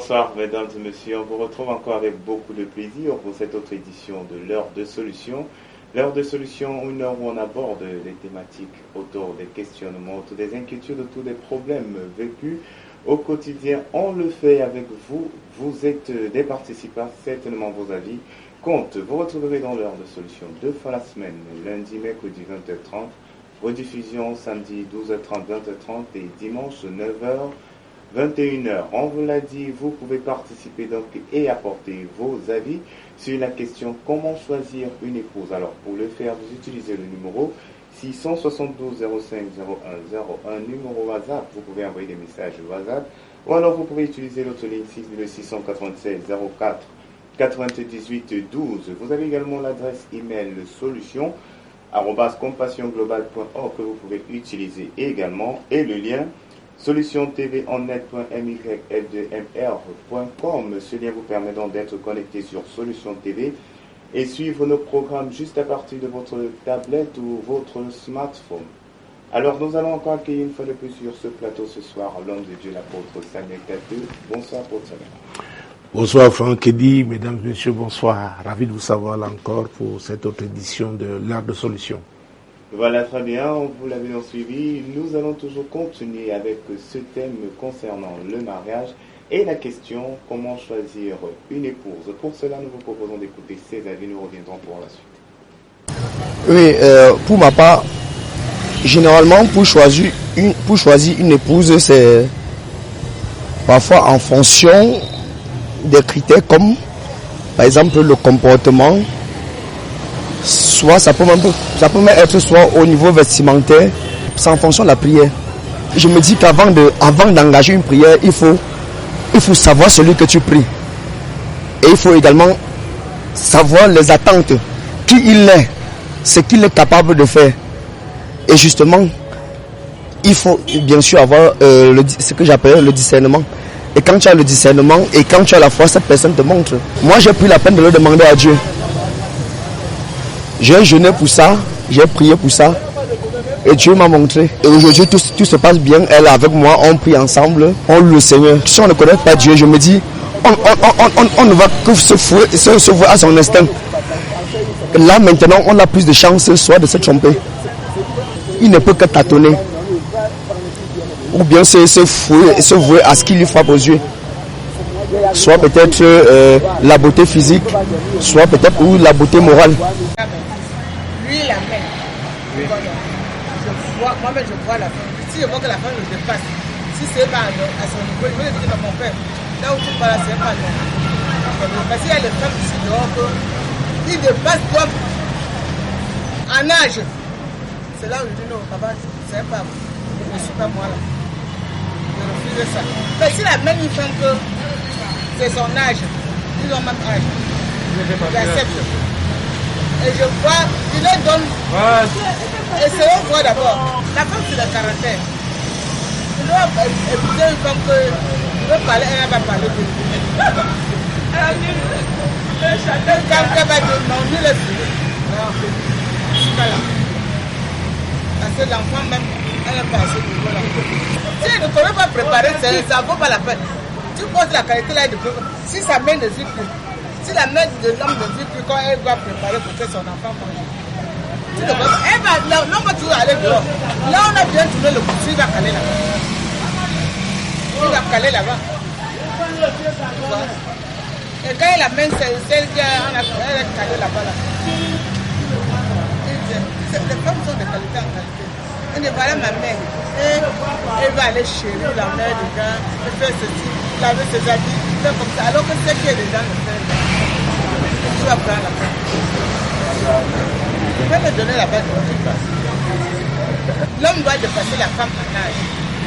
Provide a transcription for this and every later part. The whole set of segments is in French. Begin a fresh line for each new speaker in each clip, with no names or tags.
Bonsoir mesdames et messieurs, on vous retrouve encore avec beaucoup de plaisir pour cette autre édition de l'heure de solution. L'heure de solution, une heure où on aborde les thématiques autour des questionnements, autour des inquiétudes, autour des problèmes vécus au quotidien. On le fait avec vous, vous êtes des participants, certainement vos avis comptent. Vous retrouverez dans l'heure de solution 2 fois la semaine, lundi, mercredi 20h30, rediffusion samedi 12h30, 20h30 et dimanche 9h. 21h, on vous l'a dit, vous pouvez participer donc et apporter vos avis sur la question comment choisir une épouse. Alors pour le faire, vous utilisez le numéro 672 05 01 01, numéro WhatsApp, vous pouvez envoyer des messages WhatsApp, ou alors vous pouvez utiliser l'autre ligne 696 04 98 12. Vous avez également l'adresse email solution@compassionglobal.org que vous pouvez utiliser également, et le lien solutiontvonnet.myl2mr.com. Ce lien vous permet donc d'être connecté sur Solution TV et suivre nos programmes juste à partir de votre tablette ou votre smartphone. Alors nous allons encore accueillir une fois de plus sur ce plateau ce soir l'homme de Dieu, l'apôtre Samuel Kateu. Bonsoir apôtre Samuel.
Bonsoir Franck Eddy, mesdames et messieurs, bonsoir. Ravi de vous savoir là encore pour cette autre édition de l'heure de solution.
Voilà, très bien, vous l'avez donc suivi. Nous allons toujours continuer avec ce thème concernant le mariage et la question comment choisir une épouse. Pour cela, nous vous proposons d'écouter ces avis. Nous reviendrons pour la suite.
Oui, pour ma part, généralement, pour choisir une épouse, c'est parfois en fonction des critères comme, par exemple, le comportement. Soit ça peut même être soit au niveau vestimentaire, c'est en fonction de la prière. Je me dis qu'avant d'engager une prière, il faut savoir celui que tu pries. Et il faut également savoir les attentes, qui il est, ce qu'il est capable de faire. Et justement, il faut bien sûr avoir ce que j'appelle le discernement. Et quand tu as le discernement et quand tu as la foi, cette personne te montre. Moi, j'ai pris la peine de le demander à Dieu. J'ai jeûné pour ça, j'ai prié pour ça, et Dieu m'a montré. Et aujourd'hui, tout se passe bien. Elle est avec moi, on prie ensemble, on loue le Seigneur. Si on ne connaît pas Dieu, je me dis, on ne va que se vouer à son instinct. Là, maintenant, on a plus de chances, soit de se tromper. Il ne peut que tâtonner. Ou bien se vouer à ce qui lui frappe aux yeux. Soit peut-être la beauté physique, soit peut-être la beauté morale.
Lui, la main. Moi-même, je vois la femme. Si je vois que la femme me dépasse, si c'est pas à son niveau, je vais dire à mon père, là où tu parles, c'est pas non. Parce qu'il y a les femmes ici dehors qui dépassent l'homme en âge. C'est là où je dis non, papa, c'est pas vous. Je ne suis pas moi là. Je refuse ça. Mais si la même femme que c'est son âge, ils ont même âge, j'accepte. Et je vois, il les donne. Et c'est on voit d'abord. La femme, c'est le caractère. Il doit écouter une femme que il veut parler, elle va parler de lui. Quand elle va dire non, lui le fait. Voilà. Parce que l'enfant même, elle est pas assez de niveau là. Si elle ne connaît pas préparer, ça ne vaut pas la peine. Tu poses la qualité là de préparer. Si sa main ne vit plus, si la main de l'homme ne vit plus quand elle va préparer pour que son enfant mange. Tu ne vois pas. L'homme va toujours aller dehors. Là, on a bien tourné le coup. Il va caler là-bas. Il va caler là-bas. Et quand il amène celle qui est calée là-bas, là. Les femmes sont de qualité en qualité. Elle dit voilà ma mère. Elle va aller chérir la mère dedans. Elle fait ceci, laver ses habits, faire comme ça. Alors que ce qui est dedans le fait. Tu vas prendre la femme. Tu vas me donner la base de votre place. L'homme doit dépasser la femme en âge.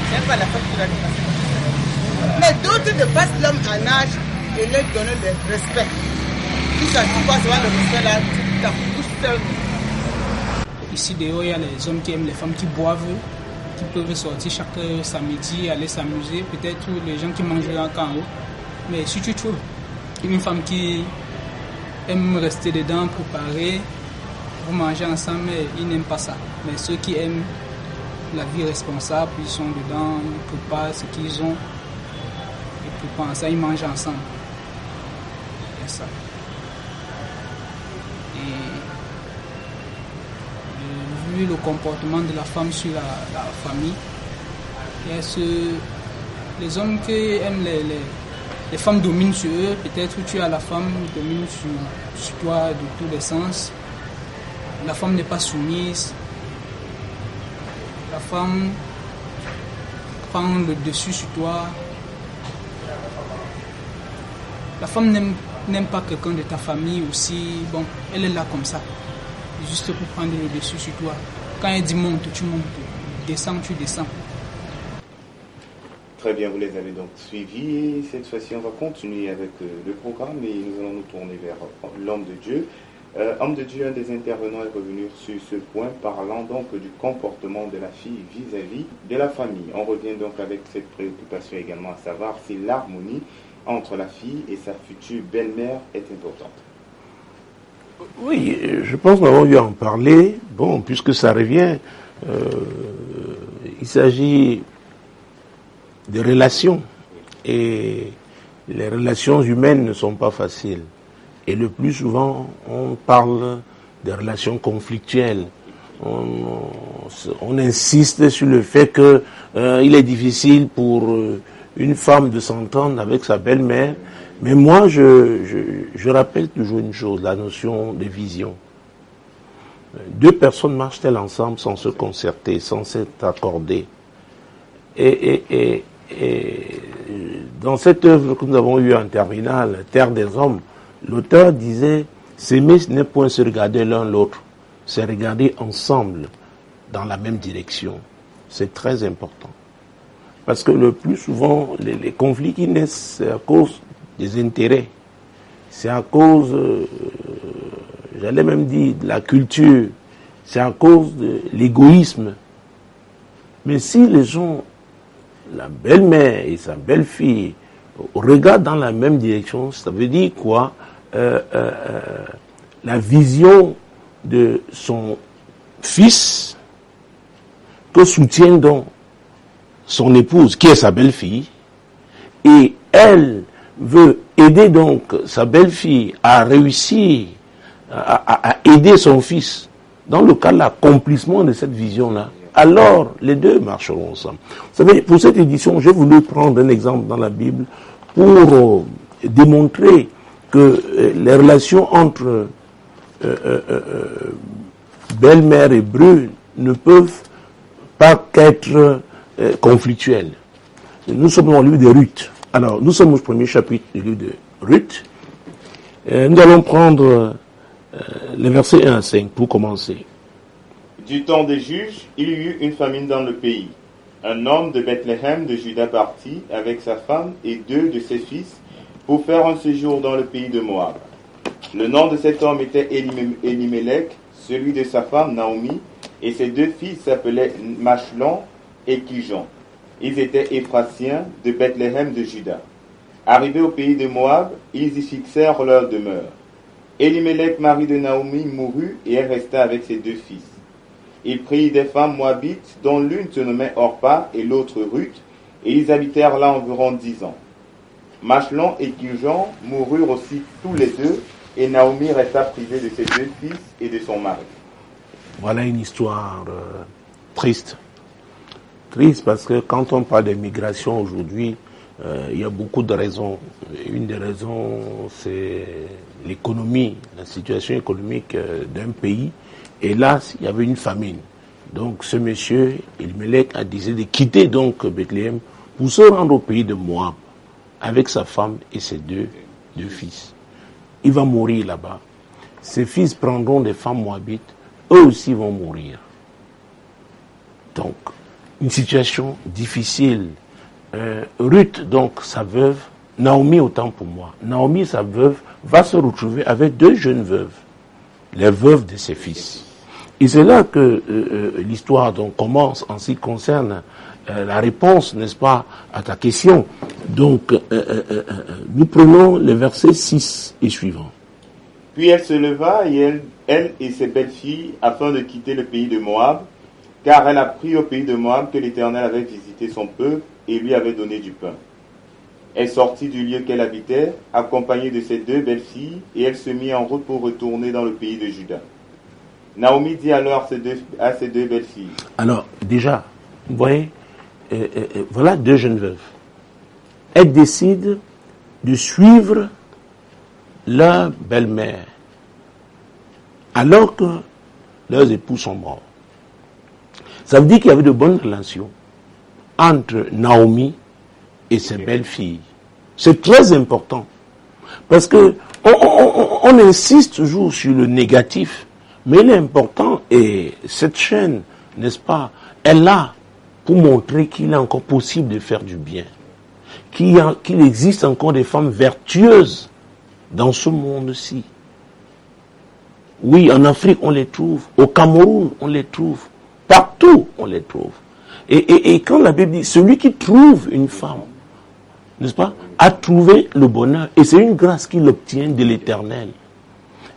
C'est pas la femme qui doit dépasser. Mais d'autres dépassent l'homme en âge et leur donnent le respect. Tout ça, tu passes devant le respect là, tu t'accouches seul.
Ici dehors, il y a les hommes qui aiment les femmes qui boivent, qui peuvent sortir chaque samedi, aller s'amuser. Peut-être les gens qui mangent encore en haut. Mais si tu trouves une femme qui aime rester dedans, préparer, vous mangez ensemble, mais ils n'aiment pas ça. Mais ceux qui aiment la vie responsable, ils sont dedans, ils préparent ce qu'ils ont, ils prend ça, ils mangent ensemble. C'est ça. Et vu le comportement de la femme sur la famille, il y a les hommes qui aiment les femmes dominent sur eux, peut-être tu as la femme domine sur toi de tous les sens. La femme n'est pas soumise. La femme prend le dessus sur toi. La femme n'aime pas quelqu'un de ta famille aussi. Bon, elle est là comme ça, juste pour prendre le dessus sur toi. Quand elle dit monte, tu montes. Descends, tu descends.
Très bien, vous les avez donc suivis. Cette fois-ci, on va continuer avec le programme et nous allons nous tourner vers l'homme de Dieu. Homme de Dieu, un des intervenants est revenu sur ce point, parlant donc du comportement de la fille vis-à-vis de la famille. On revient donc avec cette préoccupation également, à savoir si l'harmonie entre la fille et sa future belle-mère est importante.
Oui, je pense qu'on a eu à en parler. Bon, puisque ça revient, il s'agit de relations. Et les relations humaines ne sont pas faciles. Et le plus souvent, on parle des relations conflictuelles. On insiste sur le fait que il est difficile pour une femme de s'entendre avec sa belle-mère. Mais moi, je rappelle toujours une chose, la notion de vision. Deux personnes marchent-elles ensemble sans se concerter, sans s'être accordées? Et dans cette œuvre que nous avons eue en terminale, Terre des Hommes, l'auteur disait, s'aimer, ce n'est point se regarder l'un l'autre, c'est regarder ensemble dans la même direction. C'est très important. Parce que le plus souvent, les conflits qui naissent, c'est à cause des intérêts. C'est à cause, j'allais même dire, de la culture. C'est à cause de l'égoïsme. Mais si les gens, la belle-mère et sa belle-fille, regardent dans la même direction, ça veut dire quoi? La vision de son fils que soutient donc son épouse, qui est sa belle-fille, et elle veut aider donc sa belle-fille à réussir, à aider son fils, dans le cas de l'accomplissement de cette vision-là, alors les deux marcheront ensemble. Vous savez, pour cette édition, j'ai voulu prendre un exemple dans la Bible pour démontrer que les relations entre belle-mère et bru ne peuvent pas qu'être conflictuelles. Nous sommes dans le livre de Ruth. Alors, nous sommes au premier chapitre du livre de Ruth. Nous allons prendre les versets 1 à 5 pour commencer.
Du temps des juges, il y eut une famine dans le pays. Un homme de Bethléem de Juda partit avec sa femme et 2 de ses fils pour faire un séjour dans le pays de Moab. Le nom de cet homme était Elimelech, celui de sa femme Naomi, et ses 2 fils s'appelaient Machlon et Kijon. Ils étaient Éphratiens de Bethléem de Juda. Arrivés au pays de Moab, ils y fixèrent leur demeure. Elimelech, mari de Naomi, mourut et elle resta avec ses 2 fils. Il prit des femmes moabites, dont l'une se nommait Orpa et l'autre Ruth, et ils habitèrent là environ 10 ans. Machlon et Kijon moururent aussi tous les 2, et Naomi resta privée de ses 2 fils et de son mari.
Voilà une histoire triste. Triste parce que quand on parle de migration aujourd'hui, il y a beaucoup de raisons. Une des raisons, c'est l'économie, la situation économique d'un pays. Et là, il y avait une famine. Donc ce monsieur, Elimelech, a décidé de quitter donc Bethléem pour se rendre au pays de Moab avec sa femme et ses deux fils. Il va mourir là-bas. Ses fils prendront des femmes moabites, eux aussi vont mourir. Donc, une situation difficile. Ruth, donc sa veuve, Naomi autant pour moi. Naomi, sa veuve, va se retrouver avec 2 jeunes veuves, les veuves de ses fils. Et c'est là que l'histoire donc commence en ce qui concerne la réponse, n'est-ce pas, à ta question. Donc, nous prenons les versets 6 et suivants.
Puis elle se leva, et elle et ses belles-filles, afin de quitter le pays de Moab, car elle apprit au pays de Moab que l'Éternel avait visité son peuple et lui avait donné du pain. Elle sortit du lieu qu'elle habitait, accompagnée de ses 2 belles-filles, et elle se mit en route pour retourner dans le pays de Juda. Naomi dit alors à ses deux belles-filles.
Alors, déjà, vous voyez, voilà 2 jeunes veuves. Elles décident de suivre leur belle-mère, alors que leurs époux sont morts. Ça veut dire qu'il y avait de bonnes relations entre Naomi et ses belles-filles. C'est très important. Parce que on insiste toujours sur le négatif, mais l'important est cette chaîne, n'est-ce pas, elle est là pour montrer qu'il est encore possible de faire du bien. Qu'il existe encore des femmes vertueuses dans ce monde-ci. Oui, en Afrique, on les trouve. Au Cameroun, on les trouve. Partout, on les trouve. Et quand la Bible dit, celui qui trouve une femme, n'est-ce pas, a trouvé le bonheur. Et c'est une grâce qu'il obtient de l'Éternel.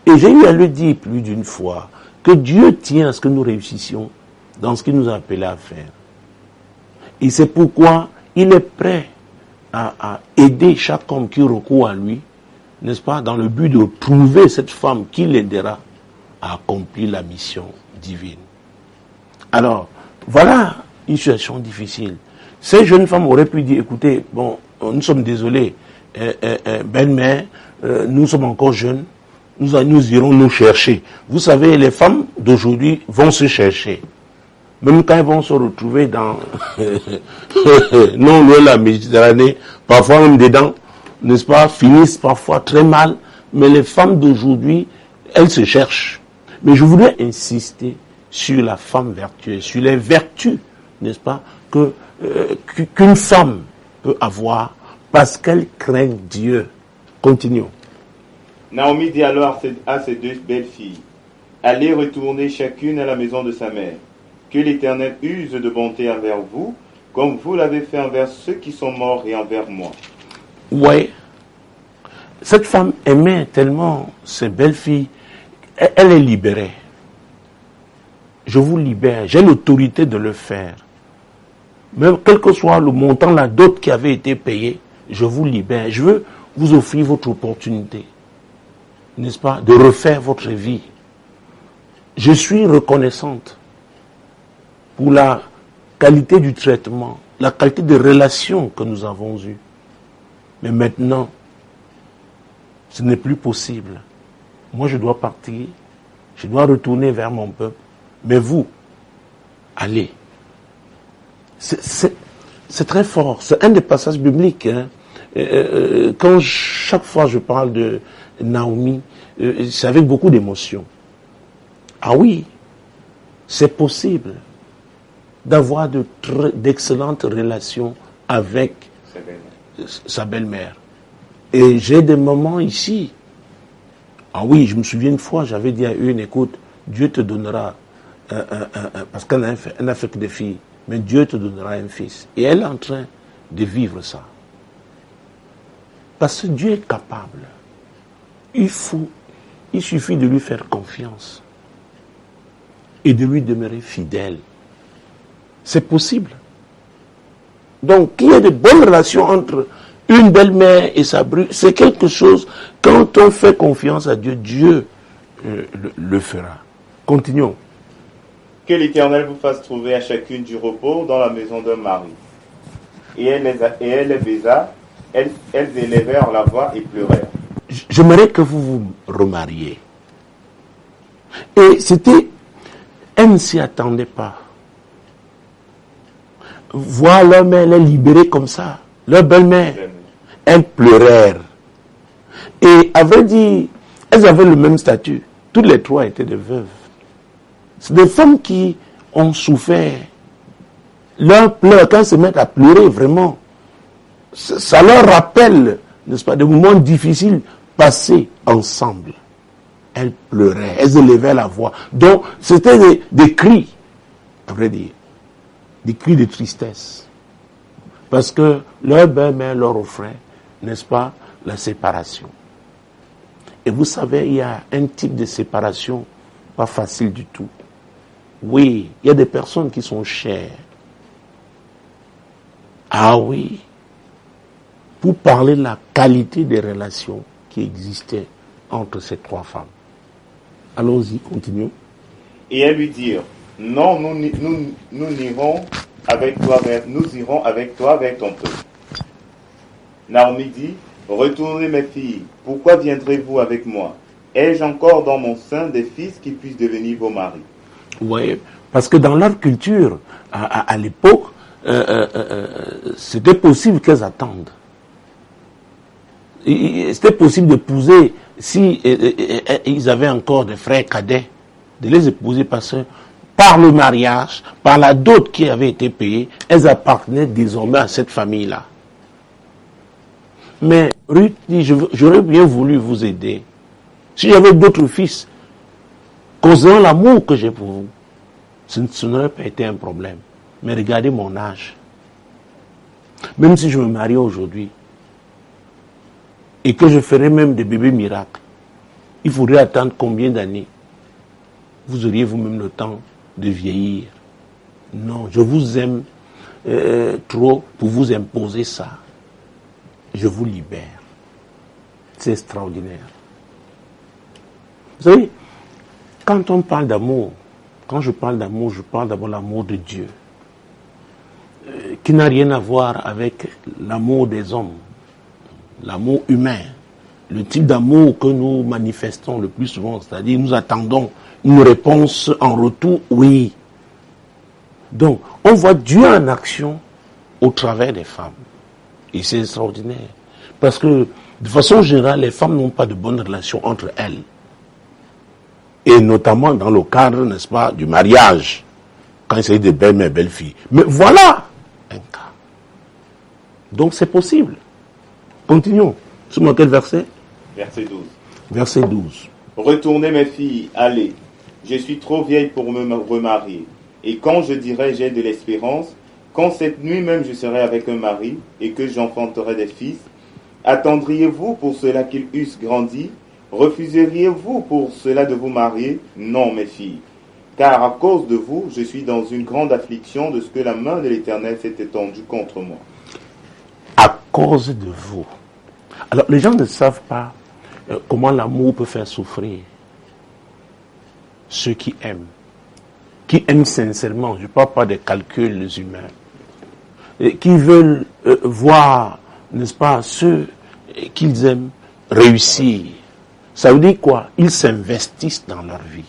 Et j'ai eu à le dire plus d'une fois, que Dieu tient à ce que nous réussissions dans ce qu'il nous a appelé à faire. Et c'est pourquoi il est prêt à aider chaque homme qui recourt à lui, n'est-ce pas, dans le but de trouver cette femme qui l'aidera à accomplir la mission divine. Alors, voilà une situation difficile. Ces jeunes femmes auraient pu dire, écoutez, bon, nous sommes désolés, belle-mère, nous sommes encore jeunes, nous irons nous chercher. Vous savez, les femmes d'aujourd'hui vont se chercher. Même quand elles vont se retrouver dans non loin la Méditerranée, parfois même dedans, n'est-ce pas, finissent parfois très mal, mais les femmes d'aujourd'hui, elles se cherchent. Mais je voudrais insister sur la femme vertueuse, sur les vertus, n'est-ce pas, qu'une femme peut avoir parce qu'elle craint Dieu. Continuons.
Naomi dit alors à ses 2 belles-filles, allez retourner chacune à la maison de sa mère. Que l'Éternel use de bonté envers vous, comme vous l'avez fait envers ceux qui sont morts et envers moi.
Oui. Cette femme aimait tellement ses belles-filles, elle est libérée. Je vous libère, j'ai l'autorité de le faire. Même quel que soit le montant, la dot qui avait été payée, je vous libère. Je veux vous offrir votre opportunité, n'est-ce pas, de refaire votre vie. Je suis reconnaissante pour la qualité du traitement, la qualité des relations que nous avons eues. Mais maintenant, ce n'est plus possible. Moi, je dois partir, je dois retourner vers mon peuple. Mais vous, allez. C'est très fort. C'est un des passages bibliques. Hein. Quand chaque fois je parle de Naomi, c'est avec beaucoup d'émotion. Ah oui, c'est possible d'avoir d'excellentes relations avec sa belle-mère. Et j'ai des moments ici. Ah oui, je me souviens une fois, j'avais dit à une, écoute, Dieu te donnera, parce qu'elle n'a fait que des filles, mais Dieu te donnera un fils. Et elle est en train de vivre ça. Parce que Dieu est capable. Il suffit de lui faire confiance et de lui demeurer fidèle. C'est possible. Donc, qu'il y ait de bonnes relations entre une belle-mère et sa bru, c'est quelque chose, quand on fait confiance à Dieu, Dieu le fera. Continuons.
Que l'Éternel vous fasse trouver à chacune du repos dans la maison d'un mari. Et elle les baisa, elles élevèrent la voix et pleurèrent.
J'aimerais que vous vous remariez. Et elle ne s'y attendait pas. Voir leur mère les libérer comme ça, leur belle-mère, elles pleurèrent. Et avait dit, elles avaient le même statut. Toutes les 3 étaient des veuves. C'est des femmes qui ont souffert. Leurs pleurs, quand elles se mettent à pleurer, vraiment, ça leur rappelle, n'est-ce pas, des moments difficiles passés ensemble. Elles pleuraient, elles élevaient la voix. Donc, c'était des cris, à vrai dire. Des cris de tristesse. Parce que leur belle-mère leur offrait, n'est-ce pas, la séparation. Et vous savez, il y a un type de séparation pas facile du tout. Oui, il y a des personnes qui sont chères. Ah oui. pour parler de la qualité des relations qui existaient entre ces 3 femmes. Allons-y, continuons.
Et elles lui dirent, non, nous irons avec toi vers ton peuple. Naomi dit, retournez mes filles, pourquoi viendrez-vous avec moi? Ai-je encore dans mon sein des fils qui puissent devenir vos maris?
Oui, parce que dans leur culture, à l'époque, c'était possible qu'elles attendent. C'était possible d'épouser, si ils avaient encore des frères cadets, de les épouser parce que par le mariage, par la dot qui avait été payée, elles appartenaient désormais à cette famille-là. Mais Ruth dit, j'aurais bien voulu vous aider. Si j'avais d'autres fils, causant l'amour que j'ai pour vous, ce n'aurait pas été un problème. Mais regardez mon âge. Même si je me marie aujourd'hui, et que je ferais même des bébés miracles, il faudrait attendre combien d'années? Vous auriez vous-même le temps de vieillir. Non, je vous aime trop pour vous imposer ça. Je vous libère. C'est extraordinaire. Vous savez, quand on parle d'amour, quand je parle d'amour, je parle d'abord de l'amour de Dieu, qui n'a rien à voir avec l'amour des hommes, l'amour humain, le type d'amour que nous manifestons le plus souvent, c'est-à-dire nous attendons une réponse en retour, oui. Donc, on voit Dieu en action au travers des femmes. Et c'est extraordinaire. Parce que, de façon générale, les femmes n'ont pas de bonnes relations entre elles. Et notamment dans le cadre, n'est-ce pas, du mariage. Quand il s'agit de belles-mères et belles-filles. Mais voilà un cas. Donc c'est possible. Continuons. Sur quel verset?
Verset 12.
Verset 12.
Retournez mes filles, allez. Je suis trop vieille pour me remarier. Et quand je dirai j'ai de l'espérance, quand cette nuit même je serai avec un mari et que j'enfanterai des fils, attendriez-vous pour cela qu'ils eussent grandi? Refuseriez-vous pour cela de vous marier? Non, mes filles. Car à cause de vous, je suis dans une grande affliction de ce que la main de l'Éternel s'est étendue contre moi.
À cause de vous. Alors, les gens ne savent pas comment l'amour peut faire souffrir ceux qui aiment sincèrement, je ne parle pas des calculs humains, et qui veulent voir, n'est-ce pas, ceux qu'ils aiment réussir. Ça veut dire quoi? Ils s'investissent dans leur vie.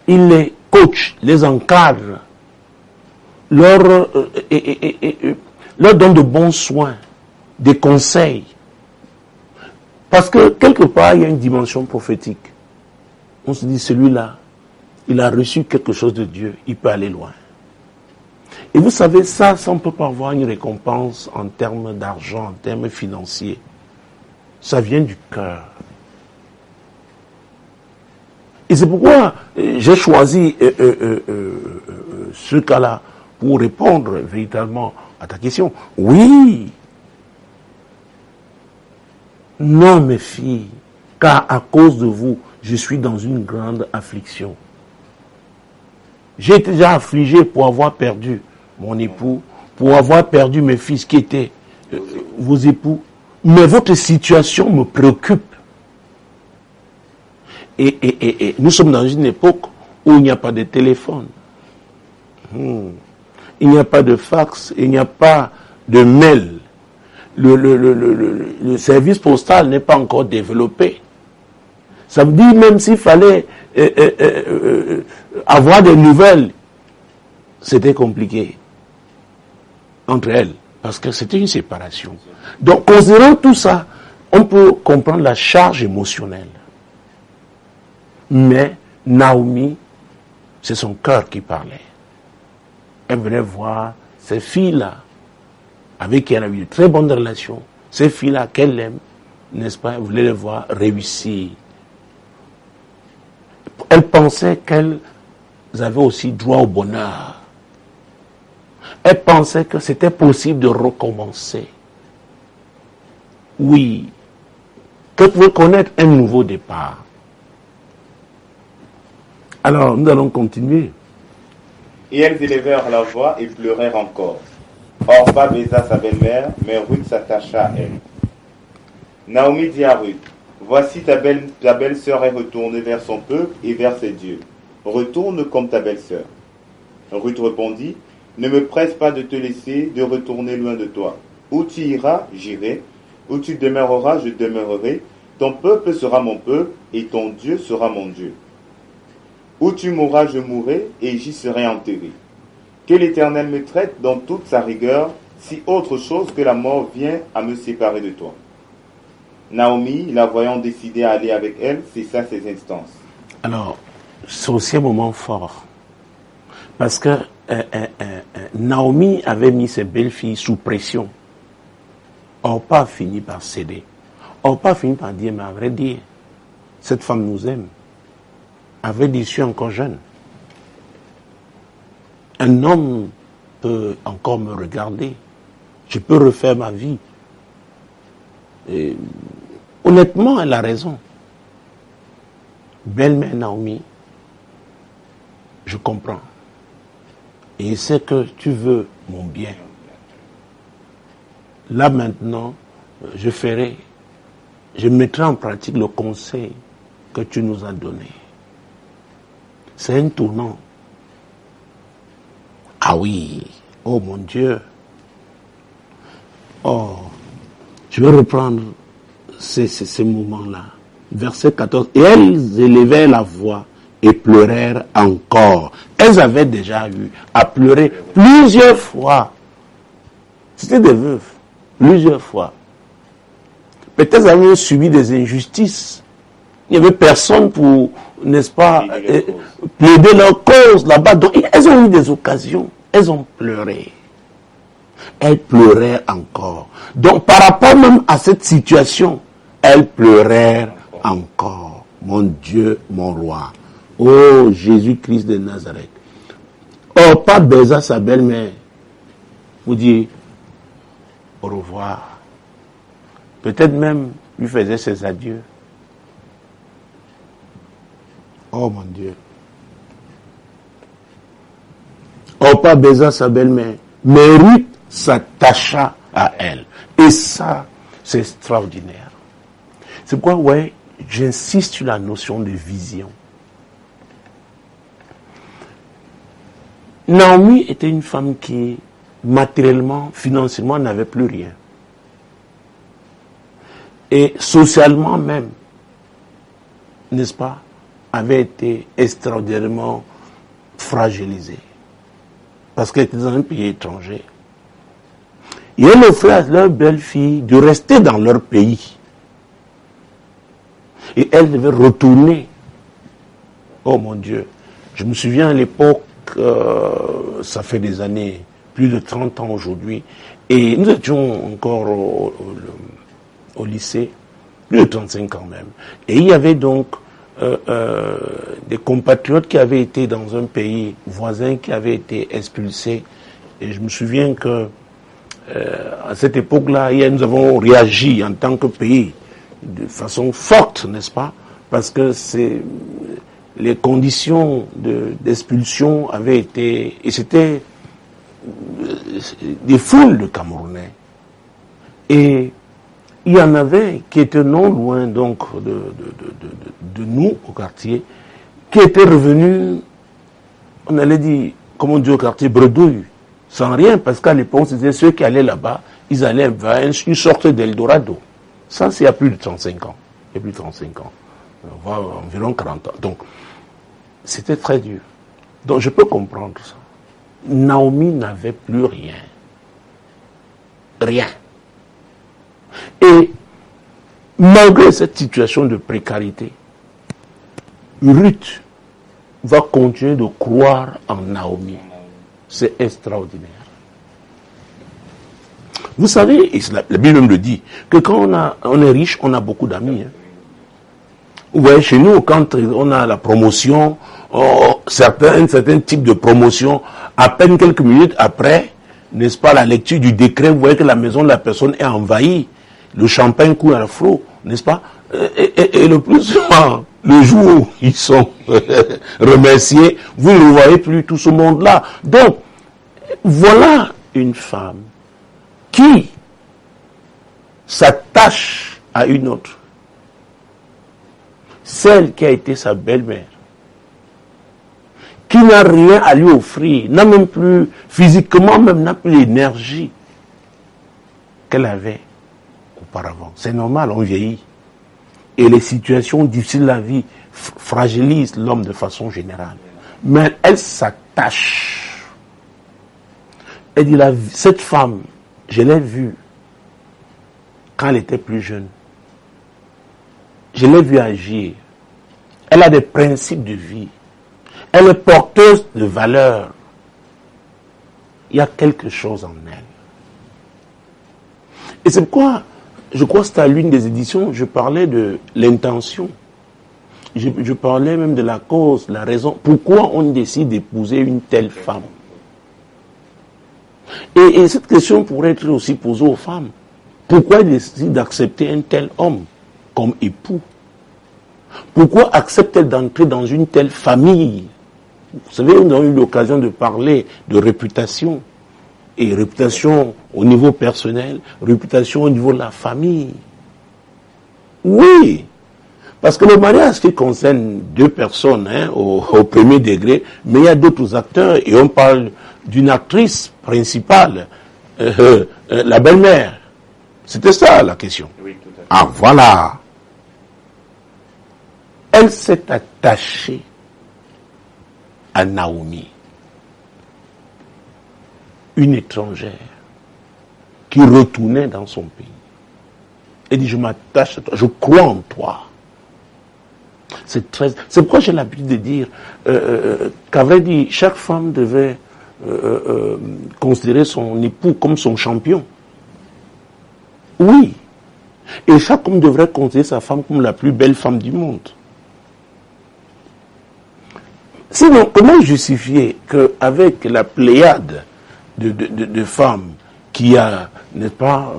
Ils les coachent, les encadrent, leur donnent de bons soins, des conseils. Parce que quelque part, il y a une dimension prophétique. On se dit, celui-là, il a reçu quelque chose de Dieu, il peut aller loin. Et vous savez, ça on ne peut pas avoir une récompense en termes d'argent, en termes financiers. Ça vient du cœur. Et c'est pourquoi j'ai choisi ce cas-là pour répondre véritablement à ta question. Oui. Non, mes filles, car à cause de vous, je suis dans une grande affliction. J'ai été déjà affligé pour avoir perdu mon époux, pour avoir perdu mes fils qui étaient vos époux. Mais votre situation me préoccupe. Et nous sommes dans une époque où il n'y a pas de téléphone. Il n'y a pas de fax, il n'y a pas de mail. Le service postal n'est pas encore développé. Ça me dit même s'il fallait avoir des nouvelles, c'était compliqué entre elles, parce que c'était une séparation. Donc, considérant tout ça, on peut comprendre la charge émotionnelle. Mais Naomi, c'est son cœur qui parlait. Elle voulait voir ces filles-là, avec qui elle a eu de très bonnes relations, ces filles-là qu'elle aime, n'est-ce pas, elle voulait les voir réussir. Elle pensait qu'elles avaient aussi droit au bonheur. Elle pensait que c'était possible de recommencer. Oui, qu'elle pouvait connaître un nouveau départ. Alors, nous allons continuer.
Et elles élevèrent la voix et pleurèrent encore. Orpa baisa sa belle-mère, mais Ruth s'attacha à elle. Naomi dit à Ruth, voici ta belle-sœur est retournée vers son peuple et vers ses dieux. Retourne comme ta belle-sœur. Ruth répondit, ne me presse pas de te laisser, de retourner loin de toi. Où tu iras, j'irai. Où tu demeureras, je demeurerai. Ton peuple sera mon peuple et ton Dieu sera mon Dieu. Où tu mourras, je mourrai et j'y serai enterré. Que l'Éternel me traite dans toute sa rigueur, si autre chose que la mort vient à me séparer de toi. Naomi, la voyant décider à aller avec elle, cessa ses instances.
Alors, c'est aussi un moment fort. Parce que Naomi avait mis ses belles-filles sous pression. Orpa a fini par céder. Orpa a fini par dire, mais à vrai dire, cette femme nous aime. À vrai dire, je suis encore jeune. Un homme peut encore me regarder. Je peux refaire ma vie. Et, honnêtement, elle a raison. Belle-mère Naomi, je comprends. Et c'est que tu veux mon bien. Là maintenant, je mettrai en pratique le conseil que tu nous as donné. C'est un tournant. Ah oui, oh mon Dieu. Oh, je vais reprendre ces moments-là. Verset 14. Et elles élevèrent la voix et pleurèrent encore. Elles avaient déjà eu à pleurer plusieurs fois. C'était des veuves, plusieurs fois. Peut-être elles avaient subi des injustices. Il n'y avait personne pour, n'est-ce pas, plaider leur cause là-bas. Donc, elles ont eu des occasions. Elles ont pleuré. Elles pleuraient encore. Donc, par rapport même à cette situation, elles pleurèrent encore. Mon Dieu, mon roi. Oh, Jésus-Christ de Nazareth. Orpa baisa sa belle-mère. Vous dit au revoir. Peut-être même lui faisait ses adieux. Oh mon Dieu. Orpa baisa sa belle-mère. Mais Ruth s'attacha à elle. Et ça, c'est extraordinaire. C'est pourquoi, ouais, j'insiste sur la notion de vision. Naomi était une femme qui, matériellement, financièrement, n'avait plus rien. Et socialement même, n'est-ce pas, avait été extraordinairement fragilisée. Parce qu'elle était dans un pays étranger. Et elle offrait à leur belle-fille de rester dans leur pays. Et elle devait retourner. Oh mon Dieu. Je me souviens à l'époque, ça fait des années, plus de 30 ans aujourd'hui, et nous étions encore au lycée, plus de 35 ans même. Et il y avait donc des compatriotes qui avaient été dans un pays voisin, qui avaient été expulsés. Et je me souviens que à cette époque-là, nous avons réagi en tant que pays de façon forte, n'est-ce pas? Parce que les conditions d'expulsion avaient été, et c'était des foules de Camerounais. Et il y en avait qui étaient non loin donc de nous au quartier, qui étaient revenus, on allait dire, comme on dit au quartier, bredouille, sans rien, parce qu'à l'époque, c'était ceux qui allaient là-bas, ils allaient vers une sorte d'Eldorado. Ça, c'est il y a plus de 35 ans. Il y a plus de 35 ans. Environ 40 ans. Donc, c'était très dur. Donc, je peux comprendre ça. Naomi n'avait plus rien. Rien. Et, malgré cette situation de précarité, Ruth va continuer de croire en Naomi. C'est extraordinaire. Vous savez, la Bible même le dit, que quand on est riche, on a beaucoup d'amis. Hein. Vous voyez, chez nous, quand on a la promotion, certains types de promotion, à peine quelques minutes après, n'est-ce pas, la lecture du décret, vous voyez que la maison de la personne est envahie, le champagne coule à flot, n'est-ce pas? Et le plus souvent, le jour où ils sont remerciés, vous ne voyez plus tout ce monde-là. Donc, voilà une femme qui s'attache à une autre, celle qui a été sa belle-mère, qui n'a rien à lui offrir, n'a même plus, physiquement même, n'a plus l'énergie qu'elle avait auparavant. C'est normal, on vieillit. Et les situations difficiles de la vie fragilisent l'homme de façon générale. Mais elle s'attache. Elle dit, cette femme, je l'ai vue quand elle était plus jeune. Je l'ai vue agir. Elle a des principes de vie. Elle est porteuse de valeurs. Il y a quelque chose en elle. Et c'est pourquoi, je crois que c'était à l'une des éditions, je parlais de l'intention. Je parlais même de la cause, la raison. Pourquoi on décide d'épouser une telle femme? Et cette question pourrait être aussi posée aux femmes. Pourquoi elles décident d'accepter un tel homme comme époux? Pourquoi acceptent-elles d'entrer dans une telle famille? Vous savez, on a eu l'occasion de parler de réputation. Et réputation au niveau personnel, réputation au niveau de la famille. Oui, parce que le mariage qui concerne deux personnes au premier degré, mais il y a d'autres acteurs, et on parle d'une actrice principale, la belle-mère. C'était ça la question.
Oui, tout à fait.
Ah, voilà. Elle s'est attachée à Naomi, une étrangère qui retournait dans son pays. Elle dit, je m'attache à toi, je crois en toi. C'est pourquoi j'ai l'habitude de dire qu'à vrai dire, chaque femme devait considérer son époux comme son champion. Oui. Et chaque homme devrait considérer sa femme comme la plus belle femme du monde. Sinon, comment justifier qu'avec la pléiade de femmes qui a, n'est-ce pas,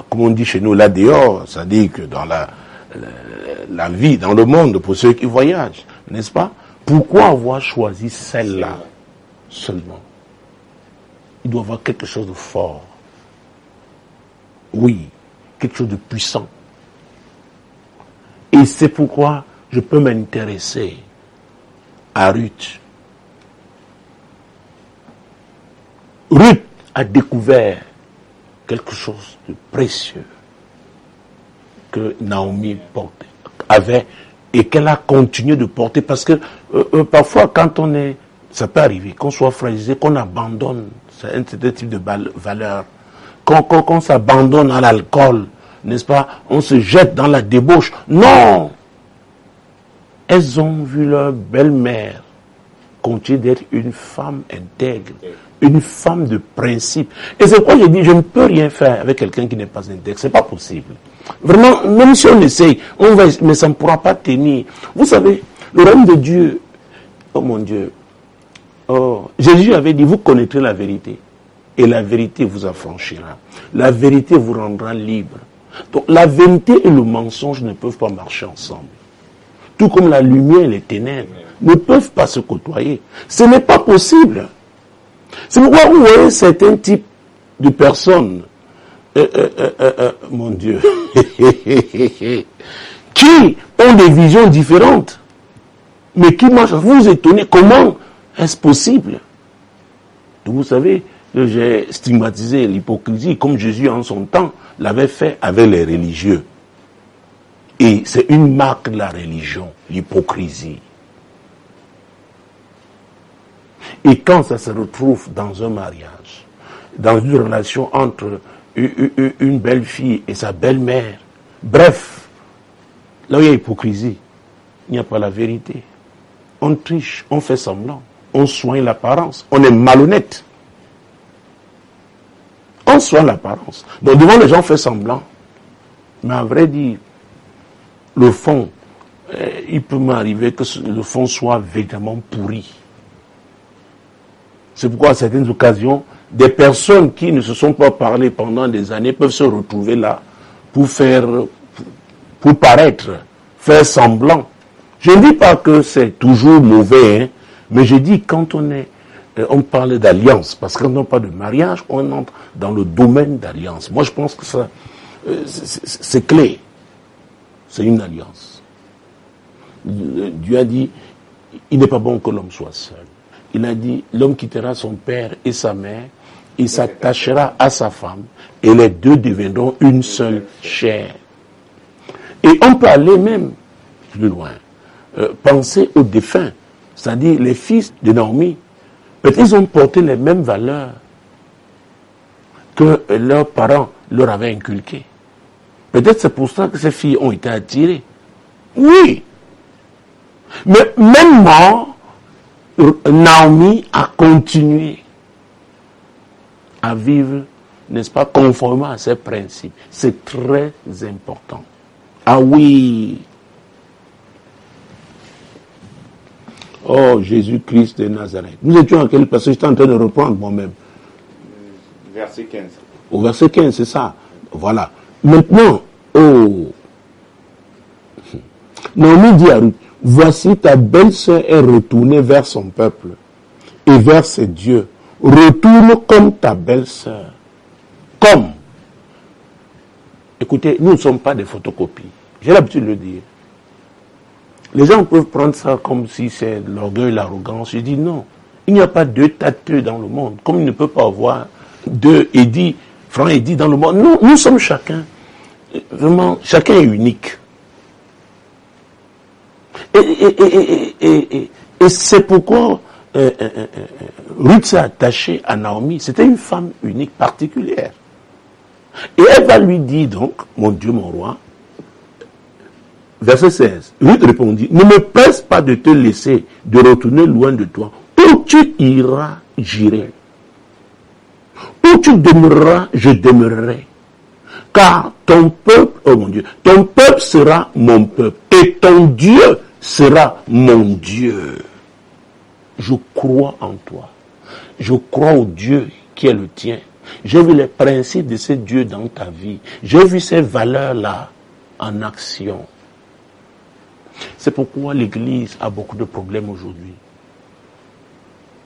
comme on dit chez nous, là dehors, c'est-à-dire que dans la vie, dans le monde, pour ceux qui voyagent, n'est-ce pas? Pourquoi avoir choisi celle-là seulement? Il doit y avoir quelque chose de fort. Oui, quelque chose de puissant. Et c'est pourquoi je peux m'intéresser à Ruth. Ruth a découvert quelque chose de précieux que Naomi avait et qu'elle a continué de porter, parce que parfois quand on est, ça peut arriver, qu'on soit fragilisé, qu'on abandonne un certain type de valeur, qu'on s'abandonne à l'alcool, n'est-ce pas, on se jette dans la débauche. Non! Elles ont vu leur belle-mère continuer d'être une femme intègre, une femme de principe. Et c'est pourquoi j'ai dit, je ne peux rien faire avec quelqu'un qui n'est pas intègre. C'est pas possible. Vraiment, même si on essaye, mais ça ne pourra pas tenir. Vous savez, le royaume de Dieu, oh mon Dieu, Jésus avait dit, vous connaîtrez la vérité, et la vérité vous affranchira. La vérité vous rendra libre. Donc la vérité et le mensonge ne peuvent pas marcher ensemble. Tout comme la lumière et les ténèbres ne peuvent pas se côtoyer. Ce n'est pas possible. C'est pourquoi vous voyez certains types de personnes, mon Dieu, qui ont des visions différentes, mais qui marchent. Vous vous étonnez, comment est-ce possible? Vous savez, j'ai stigmatisé l'hypocrisie comme Jésus en son temps l'avait fait avec les religieux. Et c'est une marque de la religion, l'hypocrisie. Et quand ça se retrouve dans un mariage, dans une relation entre une belle fille et sa belle-mère, bref, là où il y a hypocrisie, il n'y a pas la vérité. On triche, on fait semblant, on soigne l'apparence, on est malhonnête. On soigne l'apparence. Donc devant les gens, on fait semblant. Mais à vrai dire, le fond, il peut m'arriver que le fond soit véritablement pourri. C'est pourquoi à certaines occasions, des personnes qui ne se sont pas parlé pendant des années peuvent se retrouver là pour paraître, faire semblant. Je ne dis pas que c'est toujours mauvais, mais je dis quand on est on parle d'alliance, parce que quand on parle de mariage, on entre dans le domaine d'alliance. Moi, je pense que ça, c'est clé. C'est une alliance. Dieu a dit, il n'est pas bon que l'homme soit seul. Il a dit, l'homme quittera son père et sa mère, il s'attachera à sa femme, et les deux deviendront une seule chair. Et on peut aller même plus loin. Penser aux défunts, c'est-à-dire les fils de Naomi. Peut-être ils ont porté les mêmes valeurs que leurs parents leur avaient inculquées. Peut-être c'est pour ça que ces filles ont été attirées. Oui. Mais même mort, Naomi a continué à vivre, n'est-ce pas, conformément à ses principes. C'est très important. Ah oui. Oh, Jésus-Christ de Nazareth. Nous étions à quel passage? J'étais en train de reprendre moi-même.
Verset 15.
Au verset 15, c'est ça. Voilà. Maintenant, oh. Naomi dit à Ruth, voici ta belle-sœur est retournée vers son peuple et vers ses dieux. Retourne comme ta belle-sœur. Comme. Écoutez, nous ne sommes pas des photocopies. J'ai l'habitude de le dire. Les gens peuvent prendre ça comme si c'est l'orgueil, l'arrogance. Je dis non. Il n'y a pas deux tâteux dans le monde. Comme il ne peut pas avoir deux Eddie, Franck Eddie dans le monde. Non, nous sommes chacun. Vraiment, chacun est unique. Et c'est pourquoi Ruth s'est attachée à Naomi. C'était une femme unique, particulière. Et elle va lui dire donc, mon Dieu, mon roi, verset 16, Ruth répondit, ne me presse pas de te laisser, de retourner loin de toi. Où tu iras, j'irai. Où tu demeureras, je demeurerai. Car ton peuple, oh mon Dieu, ton peuple sera mon peuple. Et ton Dieu sera mon Dieu. Je crois en toi. Je crois au Dieu qui est le tien. J'ai vu les principes de ces dieux dans ta vie. J'ai vu ces valeurs-là en action. C'est pourquoi l'Église a beaucoup de problèmes aujourd'hui.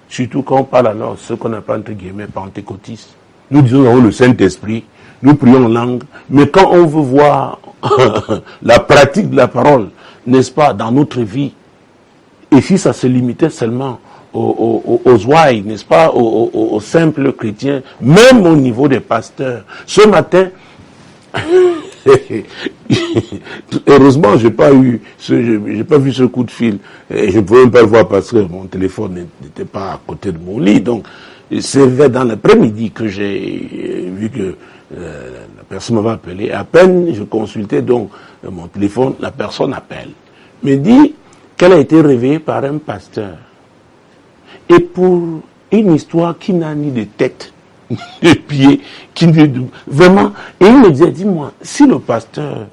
Surtout quand on parle alors ce qu'on appelle entre guillemets pentecôtistes. Nous disons nous avons le Saint-Esprit, nous prions en langue, mais quand on veut voir la pratique de la parole, n'est-ce pas, dans notre vie, et si ça se limitait seulement aux ouailles, n'est-ce pas, aux simples chrétiens, même au niveau des pasteurs. Ce matin, heureusement, j'ai pas vu ce coup de fil, et je ne pouvais même pas le voir parce que mon téléphone n'était pas à côté de mon lit. Donc, c'est dans l'après-midi que j'ai vu que la personne m'avait appelé. À peine je consultais donc mon téléphone, la personne appelle, me dit qu'elle a été réveillée par un pasteur. Et pour une histoire qui n'a ni de tête, ni de pied, vraiment, et il me disait, dis-moi, si le pasteur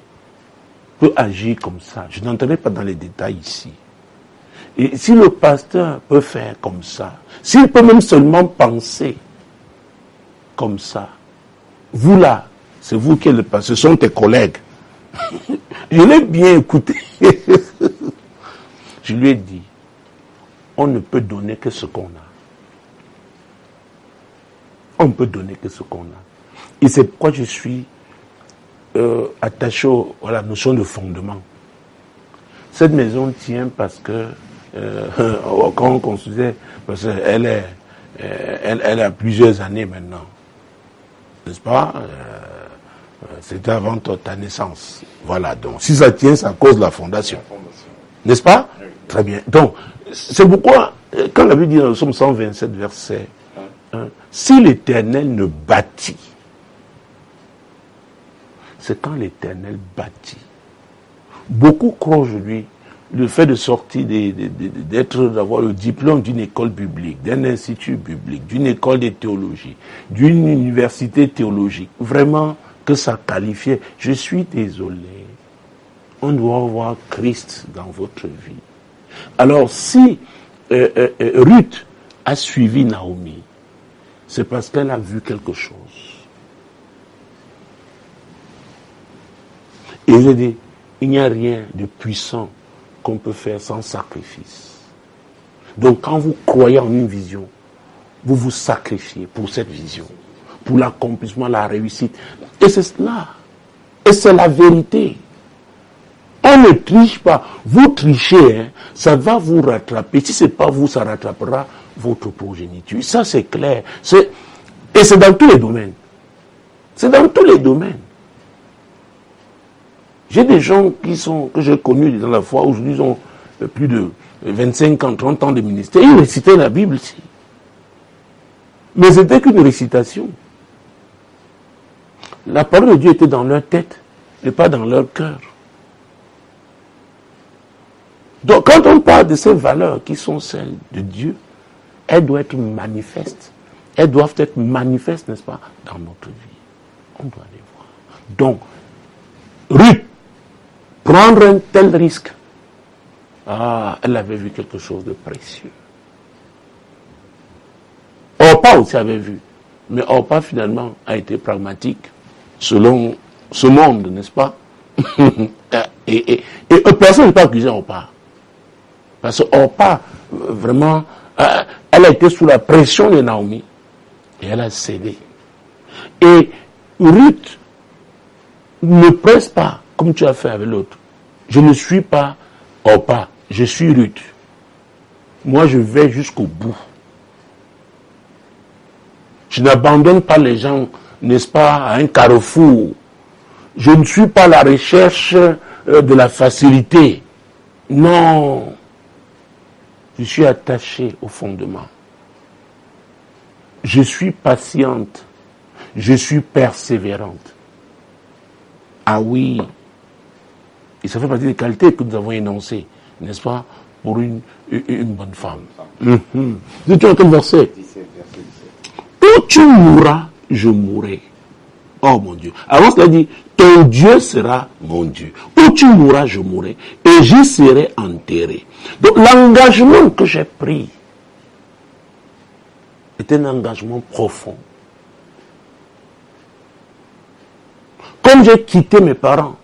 peut agir comme ça, je n'entrerai pas dans les détails ici, et si le pasteur peut faire comme ça, s'il peut même seulement penser comme ça, vous là, c'est vous qui êtes le pasteur, ce sont tes collègues. Je l'ai bien écouté. Je lui ai dit, on ne peut donner que ce qu'on a. On ne peut donner que ce qu'on a. Et c'est pourquoi je suis attaché à la notion de fondement. Cette maison tient parce que, quand on construisait, parce qu'elle a plusieurs années maintenant. N'est-ce pas? C'était avant ta naissance. Voilà, donc si ça tient, ça cause la fondation. N'est-ce pas? Très bien. Donc, c'est pourquoi, quand la Bible dit dans le psaume 127, verset 1, si l'Éternel ne bâtit, c'est quand l'Éternel bâtit. Beaucoup croient aujourd'hui le fait de sortir, d'avoir le diplôme d'une école biblique, d'un institut biblique, d'une école de théologie, d'une université théologique, vraiment que ça qualifiait. Je suis désolé. On doit voir Christ dans votre vie. Alors si Ruth a suivi Naomi, c'est parce qu'elle a vu quelque chose. Et je dis, il n'y a rien de puissant qu'on peut faire sans sacrifice. Donc quand vous croyez en une vision, vous vous sacrifiez pour cette vision, pour l'accomplissement, la réussite. Et c'est cela. Et c'est la vérité. On ne triche pas. Vous trichez, hein, ça va vous rattraper. Si ce n'est pas vous, ça rattrapera votre progéniture. Ça, c'est clair. Et c'est dans tous les domaines. C'est dans tous les domaines. J'ai des gens que j'ai connus dans la foi, aujourd'hui ils ont plus de 25 ans, 30 ans de ministère. Ils récitaient la Bible ici. Mais c'était qu'une récitation. La parole de Dieu était dans leur tête et pas dans leur cœur. Donc quand on parle de ces valeurs qui sont celles de Dieu, elles doivent être manifestes. Elles doivent être manifestes, n'est-ce pas, dans notre vie. On doit les voir. Donc, Ruth, prendre un tel risque, elle avait vu quelque chose de précieux. Orpa aussi avait vu. Mais Orpa, finalement, a été pragmatique, selon ce monde, n'est-ce pas? et personne ne peut accuser Orpa. Parce que Orpa, vraiment, elle a été sous la pression de Naomi. Et elle a cédé. Et Ruth ne presse pas, comme tu as fait avec l'autre. Je ne suis pas Orpa, je suis Ruth. Moi, je vais jusqu'au bout. Je n'abandonne pas les gens, n'est-ce pas, à un carrefour. Je ne suis pas à la recherche de la facilité. Non. Je suis attaché au fondement. Je suis patiente. Je suis persévérante. Ah oui. Et ça fait partie des qualités que nous avons énoncées, n'est-ce pas, pour une bonne femme. Tu entends le verset? Où tu mourras, je mourrai. Oh mon Dieu. Avant, cela dit, ton Dieu sera mon Dieu. Où tu mourras, je mourrai. Et j'y serai enterré. Donc l'engagement que j'ai pris est un engagement profond. Comme j'ai quitté mes parents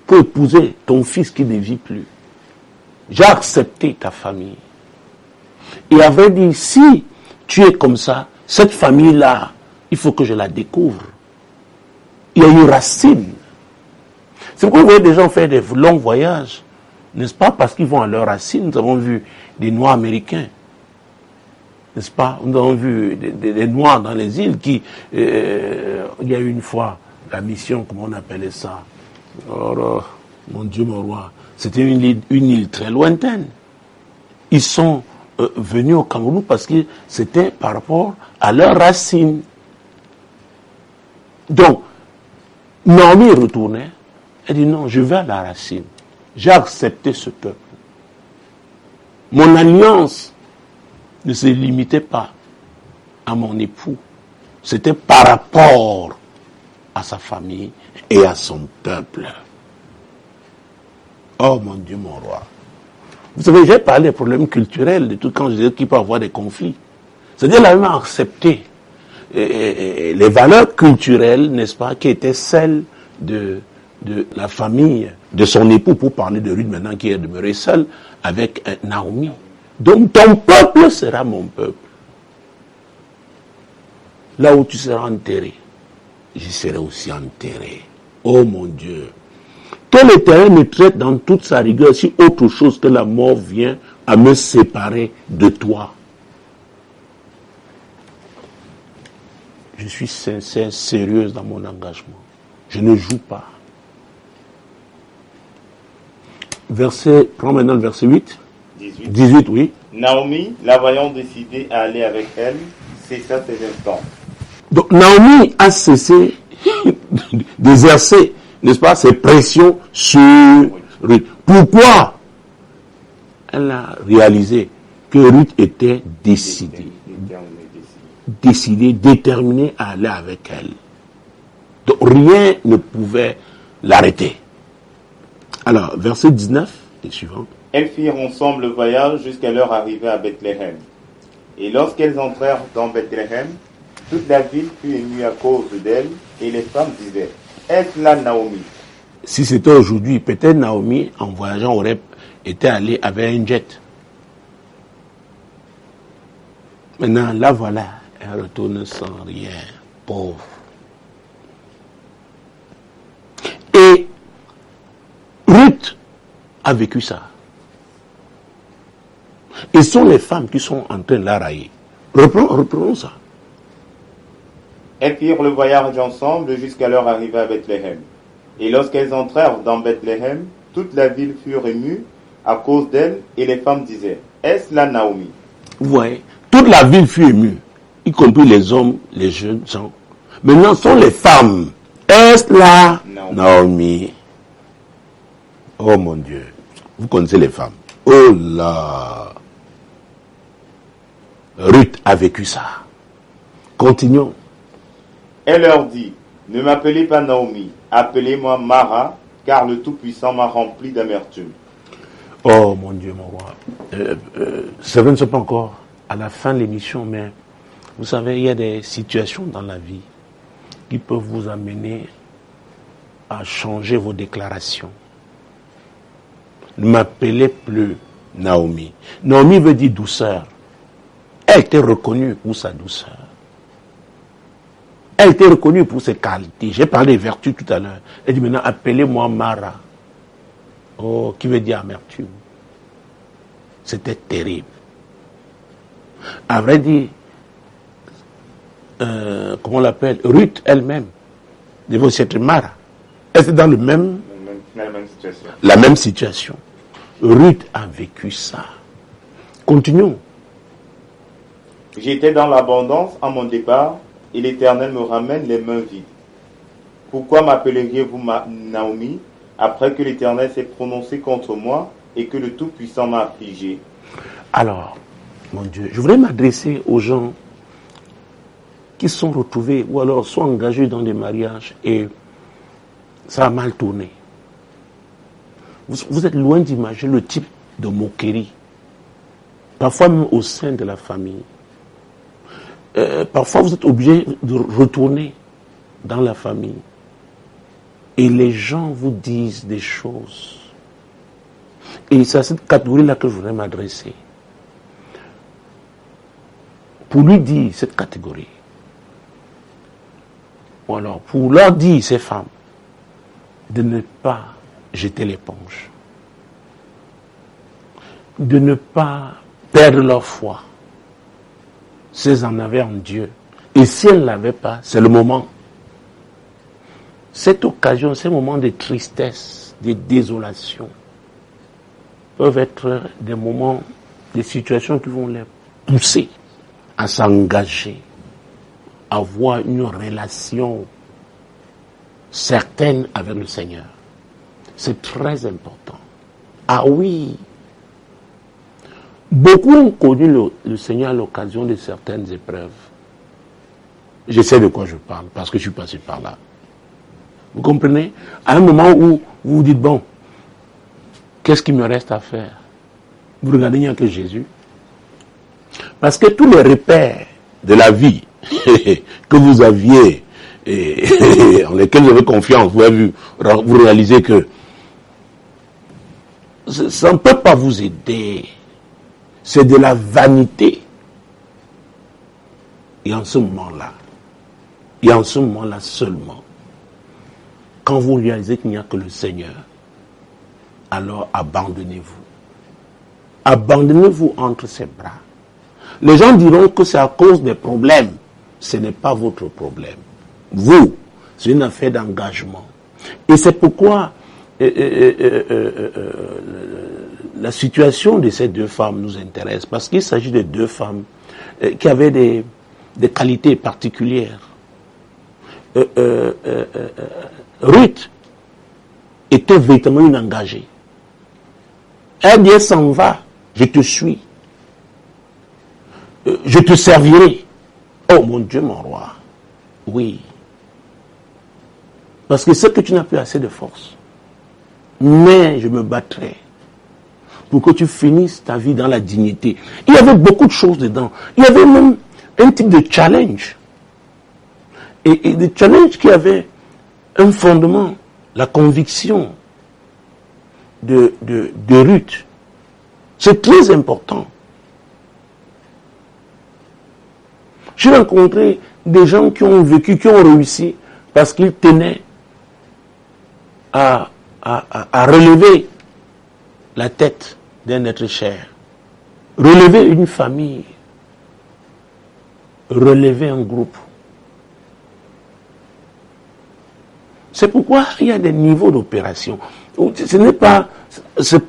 pour épouser ton fils qui ne vit plus, j'ai accepté ta famille. Et avait dit, si tu es comme ça, cette famille-là, il faut que je la découvre. Il y a eu racine. C'est pourquoi vous voyez des gens faire des longs voyages, n'est-ce pas, parce qu'ils vont à leurs racines. Nous avons vu des Noirs américains, n'est-ce pas? Nous avons vu des Noirs dans les îles qui, il y a eu une fois, la mission, comment on appelait ça? Oh, mon Dieu, mon roi. C'était une île très lointaine. Ils sont venus au Cameroun parce que c'était par rapport à leurs racines. Donc, Naomi retournait, elle dit non, je vais à la racine. J'ai accepté ce peuple. Mon alliance ne se limitait pas à mon époux. C'était par rapport à sa famille et à son peuple. Oh mon Dieu, mon roi. Vous savez, j'ai parlé des problèmes culturels, de tout quand je disais qu'il peut y avoir des conflits. C'est-à-dire, elle a même accepté les valeurs culturelles, n'est-ce pas, qui étaient celles de la famille de son époux, pour parler de Ruth maintenant qui est demeurée seule avec Naomi. Donc ton peuple sera mon peuple. Là où tu seras enterré, j'y serai aussi enterré. Oh mon Dieu. Que l'Éternel me traite dans toute sa rigueur si autre chose que la mort vient à me séparer de toi. Je suis sincère, sérieuse dans mon engagement. Je ne joue pas. Prends maintenant le verset 8. 18, oui.
Naomi, la voyant décider à aller avec elle, cessa ses instants.
Donc Naomi a cessé d'exercer, n'est-ce pas, ses pressions sur Ruth. Pourquoi? Elle a réalisé que Ruth était décidée, déterminée à aller avec elle. Donc rien ne pouvait l'arrêter. Alors, verset 19 et suivant.
Elles firent ensemble le voyage jusqu'à leur arrivée à Bethléem. Et lorsqu'elles entrèrent dans Bethléem, toute la ville fut émue à cause d'elles, et les femmes disaient, est-ce là Naomi?
Si c'était aujourd'hui, peut-être Naomi, en voyageant, aurait été allée avec un jet. Maintenant, là voilà, elle retourne sans rien, pauvre. Et Ruth a vécu ça. Et ce sont les femmes qui sont en train de la railler. Reprenons ça.
Elles firent le voyage ensemble jusqu'à leur arrivée à Bethléem. Et lorsqu'elles entrèrent dans Bethléem, toute la ville fut émue à cause d'elles, et les femmes disaient, est-ce la Naomi?
Vous voyez, toute la ville fut émue, y compris les hommes, les jeunes gens. Maintenant, ce sont les femmes. Est-ce la Naomi? Oh mon Dieu, vous connaissez les femmes. Oh là! Ruth a vécu ça. Continuons.
Elle leur dit, ne m'appelez pas Naomi, appelez-moi Mara, car le Tout-Puissant m'a rempli d'amertume.
Oh mon Dieu, mon roi. Ça ne pas encore à la fin de l'émission, mais vous savez, il y a des situations dans la vie qui peuvent vous amener à changer vos déclarations. Ne m'appelez plus Naomi. Naomi veut dire douceur. Elle était reconnue pour sa douceur. Elle était reconnue pour ses qualités. J'ai parlé des vertus tout à l'heure. Elle dit maintenant, appelez-moi Mara. Oh, qui veut dire amertume. C'était terrible. À vrai dire, comment on l'appelle, Ruth elle-même, devait aussi être Mara. Elle était dans la même situation. Ruth a vécu ça. Continuons.
J'étais dans l'abondance à mon départ, et l'Éternel me ramène les mains vides. Pourquoi m'appelleriez-vous Naomi, après que l'Éternel s'est prononcé contre moi et que le Tout-Puissant m'a affligé?
Alors, mon Dieu, je voudrais m'adresser aux gens qui sont retrouvés ou alors sont engagés dans des mariages et ça a mal tourné. Vous êtes loin d'imaginer le type de moquerie, parfois même au sein de la famille. Parfois vous êtes obligé de retourner dans la famille et les gens vous disent des choses. Et c'est à cette catégorie-là que je voudrais m'adresser. Pour lui dire cette catégorie, ou alors pour leur dire, ces femmes, de ne pas jeter l'éponge, de ne pas perdre leur foi, si elles en avaient en Dieu. Et si elles ne l'avaient pas, c'est le moment. Cette occasion, ces moments de tristesse, de désolation, peuvent être des moments, des situations qui vont les pousser à s'engager, à avoir une relation certaine avec le Seigneur. C'est très important. Ah oui, beaucoup ont connu le Seigneur à l'occasion de certaines épreuves. Je sais de quoi je parle, parce que je suis passé par là. Vous comprenez? À un moment où vous vous dites, bon, qu'est-ce qu'il me reste à faire? Vous regardez, il n'y a que Jésus. Parce que tous les repères de la vie que vous aviez, en lesquels vous avez confiance, vous réalisez que ça ne peut pas vous aider. C'est de la vanité. Et en ce moment-là, seulement, quand vous réalisez qu'il n'y a que le Seigneur, alors abandonnez-vous. Abandonnez-vous entre ses bras. Les gens diront que c'est à cause des problèmes. Ce n'est pas votre problème. Vous, c'est une affaire d'engagement. Et c'est pourquoi la situation de ces deux femmes nous intéresse, parce qu'il s'agit de deux femmes qui avaient des qualités particulières. Ruth était véritablement une engagée. Elle dit, s'en va, je te suis. Je te servirai. Oh mon Dieu, mon roi. Oui. Parce que c'est que tu n'as plus assez de force. Mais je me battrai pour que tu finisses ta vie dans la dignité. Il y avait beaucoup de choses dedans. Il y avait même un type de challenge. Et des challenges qui avaient un fondement, la conviction de Ruth. C'est très important. J'ai rencontré des gens qui ont vécu, qui ont réussi, parce qu'ils tenaient à relever la tête d'un être cher, relever une famille, relever un groupe. C'est pourquoi il y a des niveaux d'opération. Ce n'est pas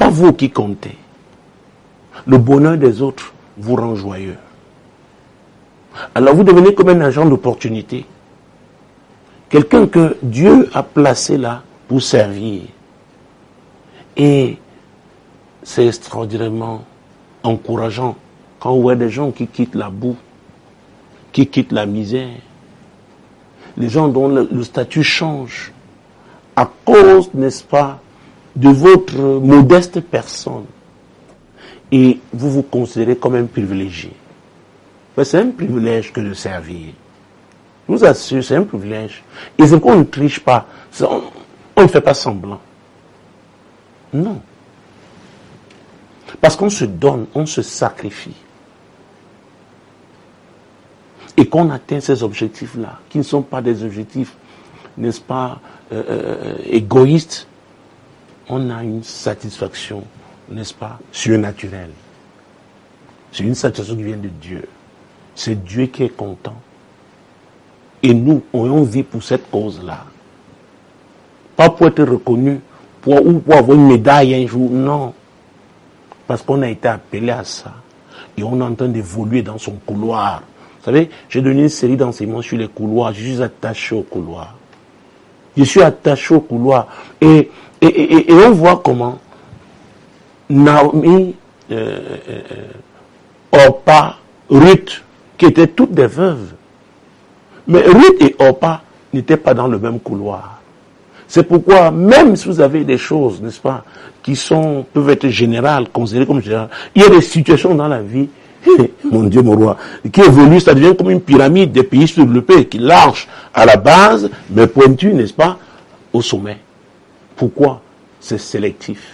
vous qui comptez. Le bonheur des autres vous rend joyeux. Alors vous devenez comme un agent d'opportunité. Quelqu'un que Dieu a placé là pour servir. Et c'est extraordinairement encourageant quand on voit des gens qui quittent la boue, qui quittent la misère. Les gens dont le statut change à cause, n'est-ce pas, de votre modeste personne. Et vous vous considérez comme un privilégié. Mais c'est un privilège que de servir. Je vous assure, c'est un privilège. Et c'est pourquoi on ne triche pas. On ne fait pas semblant. Non. Parce qu'on se donne, on se sacrifie. Et qu'on atteint ces objectifs-là, qui ne sont pas des objectifs, n'est-ce pas, égoïstes, on a une satisfaction, n'est-ce pas, surnaturelle. C'est une satisfaction qui vient de Dieu. C'est Dieu qui est content. Et nous, on vit pour cette cause-là. Pas pour être reconnu, pour avoir une médaille un jour, non. Parce qu'on a été appelé à ça. Et on est en train d'évoluer dans son couloir. Vous savez, j'ai donné une série d'enseignements sur les couloirs. Je suis attaché au couloir. Je suis attaché au couloir. Et on voit comment Naomi, Orpa, Ruth, qui étaient toutes des veuves. Mais Ruth et Orpa n'étaient pas dans le même couloir. C'est pourquoi, même si vous avez des choses, n'est-ce pas, qui peuvent être générales, considérées comme générales, il y a des situations dans la vie, mon Dieu, mon roi, qui évoluent, ça devient comme une pyramide des pays sous-développés, qui large à la base, mais pointu, n'est-ce pas, au sommet. Pourquoi? C'est sélectif.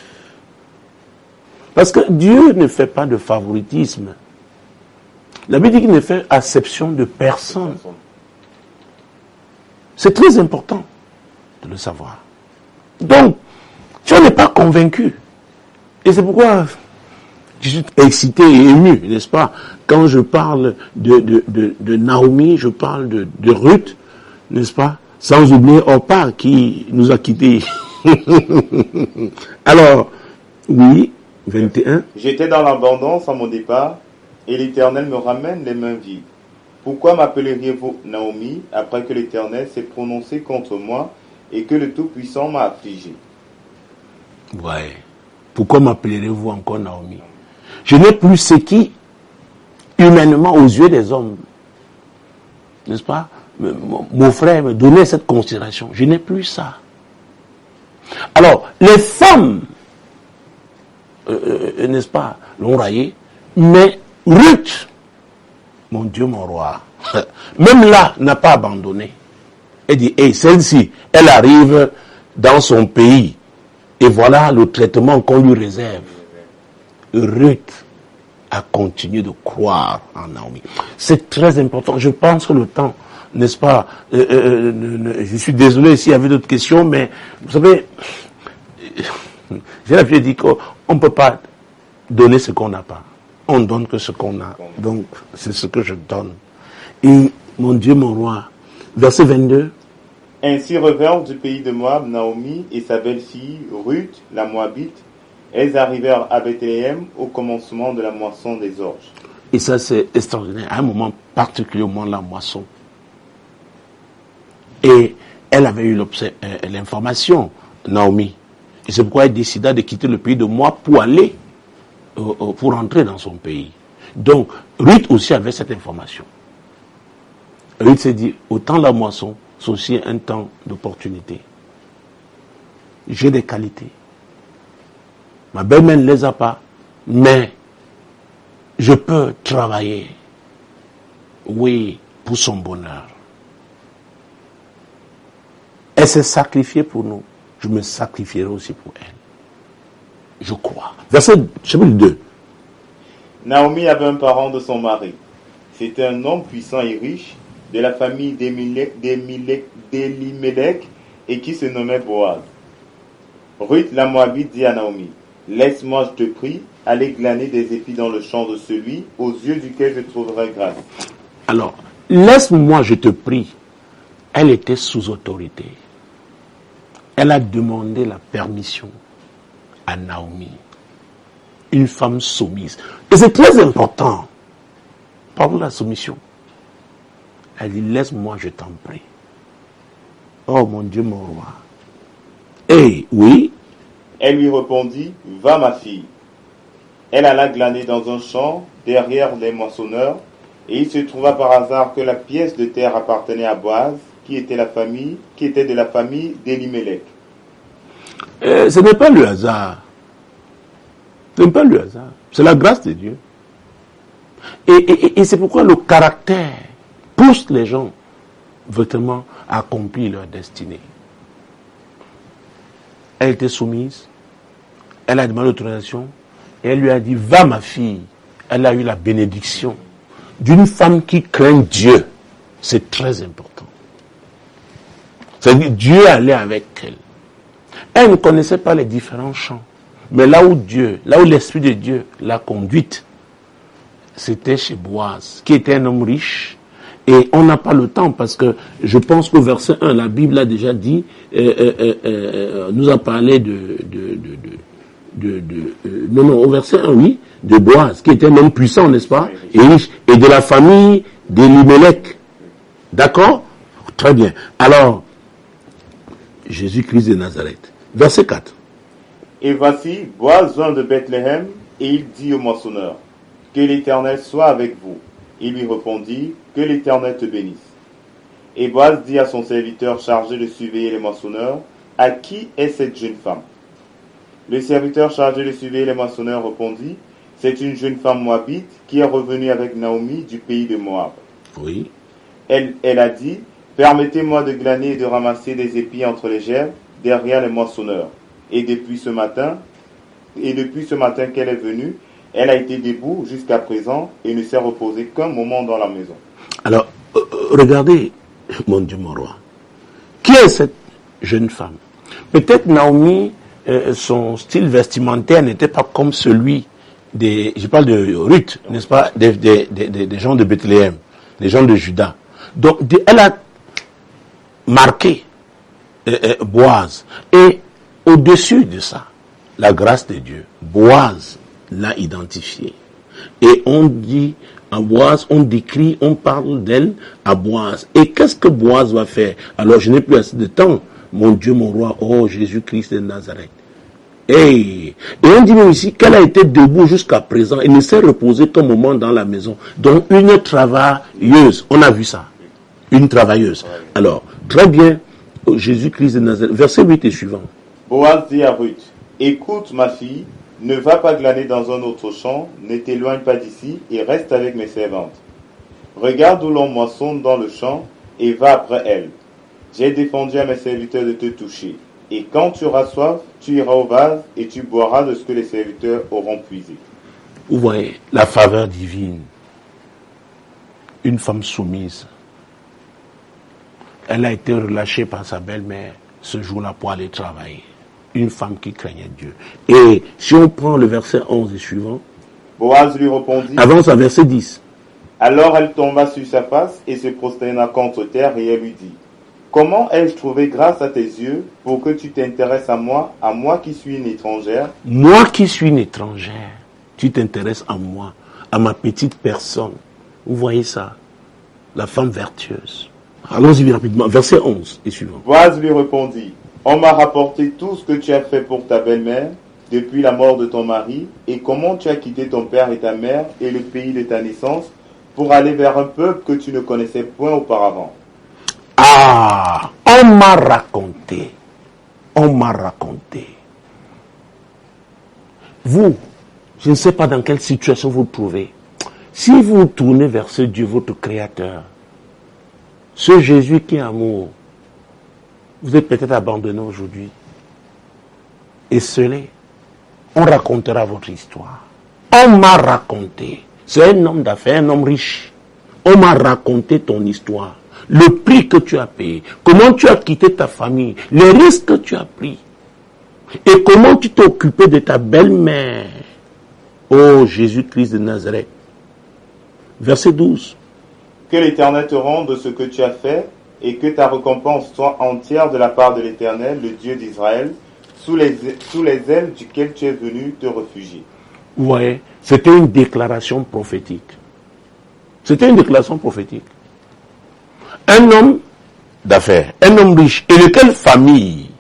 Parce que Dieu ne fait pas de favoritisme. La Bible dit qu'il ne fait acception de personne. C'est très important de le savoir. Donc, tu n'en es pas convaincu. Et c'est pourquoi je suis excité et ému, n'est-ce pas? Quand je parle de Naomi, je parle de Ruth, n'est-ce pas? Sans oublier Orpa qui nous a quittés. Alors, oui, 21.
J'étais dans l'abondance à mon départ, et l'Éternel me ramène les mains vides. Pourquoi m'appelleriez-vous Naomi, après que l'Éternel s'est prononcé contre moi, et que le Tout-Puissant m'a affligé?
Ouais. Pourquoi m'appellerez-vous encore Naomi? Je n'ai plus ce qui, humainement, aux yeux des hommes, n'est-ce pas, mon frère me donnait cette considération. Je n'ai plus ça. Alors, les femmes, n'est-ce pas, l'ont raillé, mais Ruth, mon Dieu, mon roi, même là, n'a pas abandonné. Elle dit, hey, celle-ci, elle arrive dans son pays, et voilà le traitement qu'on lui réserve. Ruth a continué de croire en Naomi. C'est très important. Je pense que le temps, n'est-ce pas, je suis désolé s'il y avait d'autres questions, mais vous savez, j'ai l'habitude de dire qu'on ne peut pas donner ce qu'on n'a pas. On donne que ce qu'on a. Donc, c'est ce que je donne. Et, mon Dieu, mon roi, verset 22.
Ainsi revinrent du pays de Moab Naomi et sa belle-fille Ruth, la Moabite. Elles arrivèrent à Bethléem au commencement de la moisson des orges.
Et ça, c'est extraordinaire. À un moment particulier, au moment de la moisson. Et elle avait eu l'information, Naomi. Et c'est pourquoi elle décida de quitter le pays de Moab pour aller, pour entrer dans son pays. Donc, Ruth aussi avait cette information. Ruth s'est dit, au temps de la moisson, c'est aussi un temps d'opportunité. J'ai des qualités. Ma belle-mère ne les a pas, mais je peux travailler, oui, pour son bonheur. Elle s'est sacrifiée pour nous. Je me sacrifierai aussi pour elle. Je crois. Verset chapitre 2.
Naomi avait un parent de son mari. C'était un homme puissant et riche de la famille d'Elimelech et qui se nommait Boaz. Ruth la Moabite dit à Naomi, « Laisse-moi, je te prie, aller glaner des épis dans le champ de celui aux yeux duquel je trouverai grâce. »
Alors, laisse-moi, je te prie. Elle était sous autorité. Elle a demandé la permission à Naomi. Une femme soumise. Et c'est très important. Parlons de la soumission. Elle dit, laisse-moi, je t'en prie. Oh mon Dieu, mon roi. Eh, oui.
Elle lui répondit, « Va ma fille. » Elle alla glaner dans un champ derrière les moissonneurs, et il se trouva par hasard que la pièce de terre appartenait à Boaz, qui était de la famille d'Elimelech.
Ce n'est pas le hasard. Ce n'est pas le hasard. C'est la grâce de Dieu. Et c'est pourquoi le caractère pousse les gens vraiment à accomplir leur destinée. Elle était soumise. Elle a demandé l'autorisation. Et elle lui a dit, va ma fille. Elle a eu la bénédiction d'une femme qui craint Dieu. C'est très important. C'est-à-dire, Dieu allait avec elle. Elle ne connaissait pas les différents champs. Mais là où l'Esprit de Dieu l'a conduite, c'était chez Boaz, qui était un homme riche. Et on n'a pas le temps parce que je pense qu'au verset 1, la Bible a déjà dit, nous a parlé au verset 1, oui, de Boaz, qui était un homme puissant, n'est-ce pas, et riche, et de la famille d'Elimelech. D'accord? Très bien. Alors, Jésus-Christ de Nazareth. Verset 4.
Et voici, Boaz vint de Bethléem, et il dit au moissonneur, « Que l'Éternel soit avec vous. » Il lui répondit, « Que l'Éternel te bénisse. » Et Boaz dit à son serviteur chargé de surveiller les moissonneurs, « À qui est cette jeune femme ?» Le serviteur chargé de surveiller les moissonneurs répondit, « C'est une jeune femme moabite qui est revenue avec Naomi du pays de Moab. »
Oui.
Elle a dit, « Permettez-moi de glaner et de ramasser des épis entre les gerbes, derrière les moissonneurs. » Et depuis ce matin qu'elle est venue, elle a été debout jusqu'à présent et ne s'est reposée qu'un moment dans la maison.
Alors, regardez, mon Dieu, mon roi. Qui est cette jeune femme? Peut-être Naomi, son style vestimentaire n'était pas comme celui je parle de Ruth, n'est-ce pas, des gens de Bethléem, des gens de Juda. Donc, elle a marqué Boaz. Et au-dessus de ça, la grâce de Dieu, Boaz l'a identifié. Et on dit à Boaz, on décrit, on parle d'elle à Boaz. Et qu'est-ce que Boaz va faire? Alors, je n'ai plus assez de temps. Mon Dieu, mon roi, oh Jésus-Christ de Nazareth. Et on dit même ici qu'elle a été debout jusqu'à présent et ne s'est reposée qu'un moment dans la maison. Donc, une travailleuse. On a vu ça. Une travailleuse. Alors, très bien, Jésus-Christ de Nazareth. Verset 8 et suivant.
Boaz dit à Ruth, « Écoute ma fille, ne va pas glaner dans un autre champ, ne t'éloigne pas d'ici et reste avec mes servantes. Regarde où l'on moissonne dans le champ et va après elle. J'ai défendu à mes serviteurs de te toucher. Et quand tu auras soif, tu iras au vase et tu boiras de ce que les serviteurs auront puisé. »
Vous voyez la faveur divine. Une femme soumise. Elle a été relâchée par sa belle-mère ce jour-là pour aller travailler. Une femme qui craignait Dieu. Et si on prend le verset 11 et suivant,
Boaz lui répondit,
avance à verset 10.
Alors elle tomba sur sa face et se prosterna contre terre et elle lui dit, « Comment ai-je trouvé grâce à tes yeux pour que tu t'intéresses à moi qui suis une étrangère ?»
Moi qui suis une étrangère, tu t'intéresses à moi, à ma petite personne. Vous voyez ça? La femme vertueuse. Allons-y rapidement. Verset 11 et suivant.
Boaz lui répondit, « On m'a rapporté tout ce que tu as fait pour ta belle-mère depuis la mort de ton mari et comment tu as quitté ton père et ta mère et le pays de ta naissance pour aller vers un peuple que tu ne connaissais point auparavant. »
Ah, on m'a raconté. Vous, je ne sais pas dans quelle situation vous vous trouvez. Si vous tournez vers ce Dieu, votre Créateur, ce Jésus qui est amour, vous êtes peut-être abandonné aujourd'hui. Esselé. On racontera votre histoire. On m'a raconté. C'est un homme d'affaires, un homme riche. On m'a raconté ton histoire, le prix que tu as payé, comment tu as quitté ta famille, les risques que tu as pris, et comment tu t'es occupé de ta belle-mère. Oh Jésus-Christ de Nazareth. Verset 12.
Que l'Éternel te rende ce que tu as fait, et que ta récompense soit entière de la part de l'Éternel, le Dieu d'Israël, sous les ailes duquel tu es venu te réfugier.
Vous voyez, c'était une déclaration prophétique. C'était une déclaration prophétique. Un homme d'affaires, un homme riche, et de quelle famille,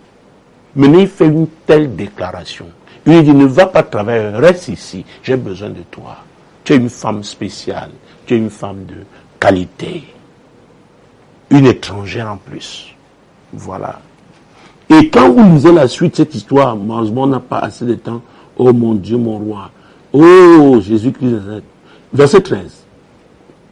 mais il fait une telle déclaration. Il lui dit, ne va pas travailler, reste ici, j'ai besoin de toi. Tu es une femme spéciale, tu es une femme de qualité. Une étrangère en plus. Voilà. Et quand vous lisez la suite de cette histoire, malheureusement on n'a pas assez de temps. Oh mon Dieu, mon roi. Oh Jésus-Christ. Verset 13.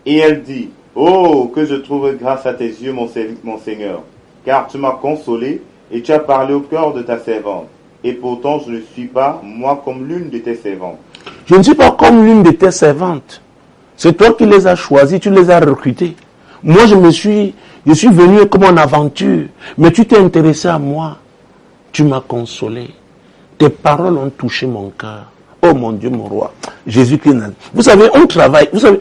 Et elle dit, oh, que je trouve grâce à tes yeux, mon Seigneur, car tu m'as consolé et tu as parlé au cœur de ta servante. Et pourtant je ne suis pas, moi, comme l'une de tes servantes.
Je ne suis pas comme l'une de tes servantes. C'est toi qui les as choisies, tu les as recrutées. Moi, je suis venu comme en aventure, mais tu t'es intéressé à moi. Tu m'as consolé. Tes paroles ont touché mon cœur. Oh mon Dieu, mon roi. Jésus-Christ. Vous savez, on travaille. Vous savez,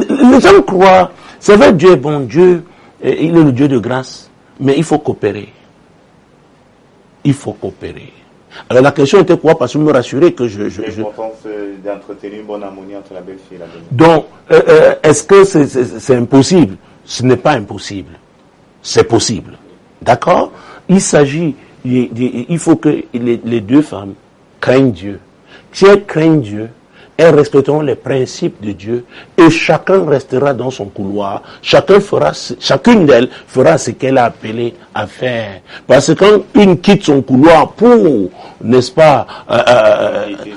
les gens croient, c'est vrai, Dieu est bon, Dieu, il est le Dieu de grâce, mais il faut coopérer. Il faut coopérer. Alors la question était quoi? Parce que me rassurer que
L'importance d'entretenir une bonne harmonie entre la belle-fille et la belle-mère.
Donc, est-ce que c'est impossible? Ce n'est pas impossible. C'est possible. D'accord? Il s'agit, il faut que les deux femmes craignent Dieu. Si elles craignent Dieu, elles respecteront les principes de Dieu et chacun restera dans son couloir. Chacune d'elles fera ce qu'elle a appelé à faire. Parce que quand une quitte son couloir pour, n'est-ce pas,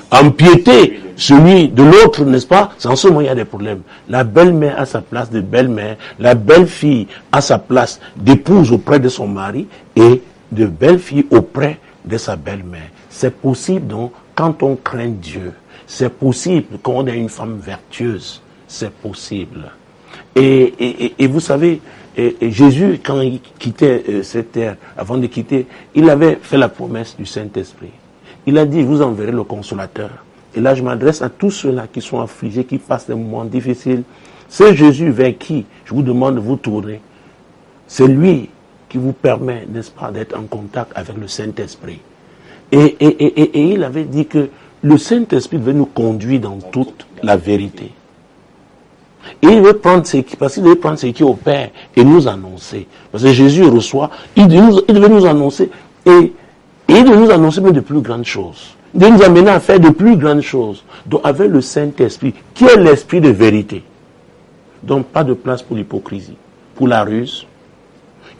empiéter celui de l'autre, n'est-ce pas, c'est en ce moment il y a des problèmes. La belle-mère a sa place de belle-mère, la belle-fille a sa place d'épouse auprès de son mari et de belle-fille auprès de sa belle-mère. C'est possible donc quand on craint Dieu. C'est possible quand on est une femme vertueuse. C'est possible. Et vous savez, Jésus, quand il quittait cette terre, avant de quitter, il avait fait la promesse du Saint-Esprit. Il a dit, je vous enverrai le Consolateur. Et là, je m'adresse à tous ceux-là qui sont affligés, qui passent des moments difficiles. C'est Jésus vers qui je vous demande de vous tourner. C'est lui qui vous permet, n'est-ce pas, d'être en contact avec le Saint-Esprit. Et il avait dit que le Saint-Esprit veut nous conduire dans toute la vérité. Et il veut prendre ce qui opère et nous annoncer. Parce que Jésus reçoit, il devait nous annoncer et il devait nous annoncer même de plus grandes choses. Il devait nous amener à faire de plus grandes choses. Donc avec le Saint-Esprit, qui est l'esprit de vérité. Donc pas de place pour l'hypocrisie, pour la ruse.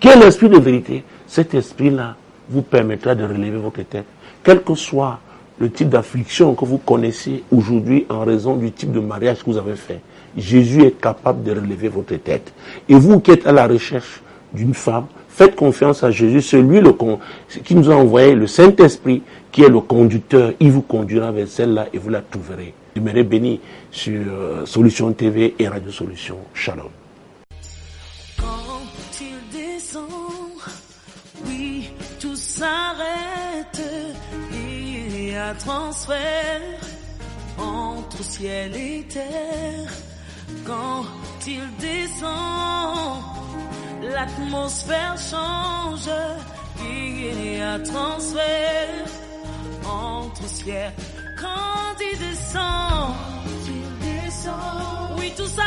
Qui est l'esprit de vérité? Cet esprit-là vous permettra de relever votre tête. Quel que soit le type d'affliction que vous connaissez aujourd'hui en raison du type de mariage que vous avez fait, Jésus est capable de relever votre tête. Et vous qui êtes à la recherche d'une femme, faites confiance à Jésus, c'est lui qui nous a envoyé le Saint-Esprit, qui est le conducteur. Il vous conduira vers celle-là et vous la trouverez. Demeurez bénis sur Solution TV et Radio Solution. Shalom.
Quand il descend, oui, tout s'arrête. Il y a transfert entre ciel et terre. Quand il descend, l'atmosphère change. Il y a transfert entre ciel. Quand il descend, oui, tout ça.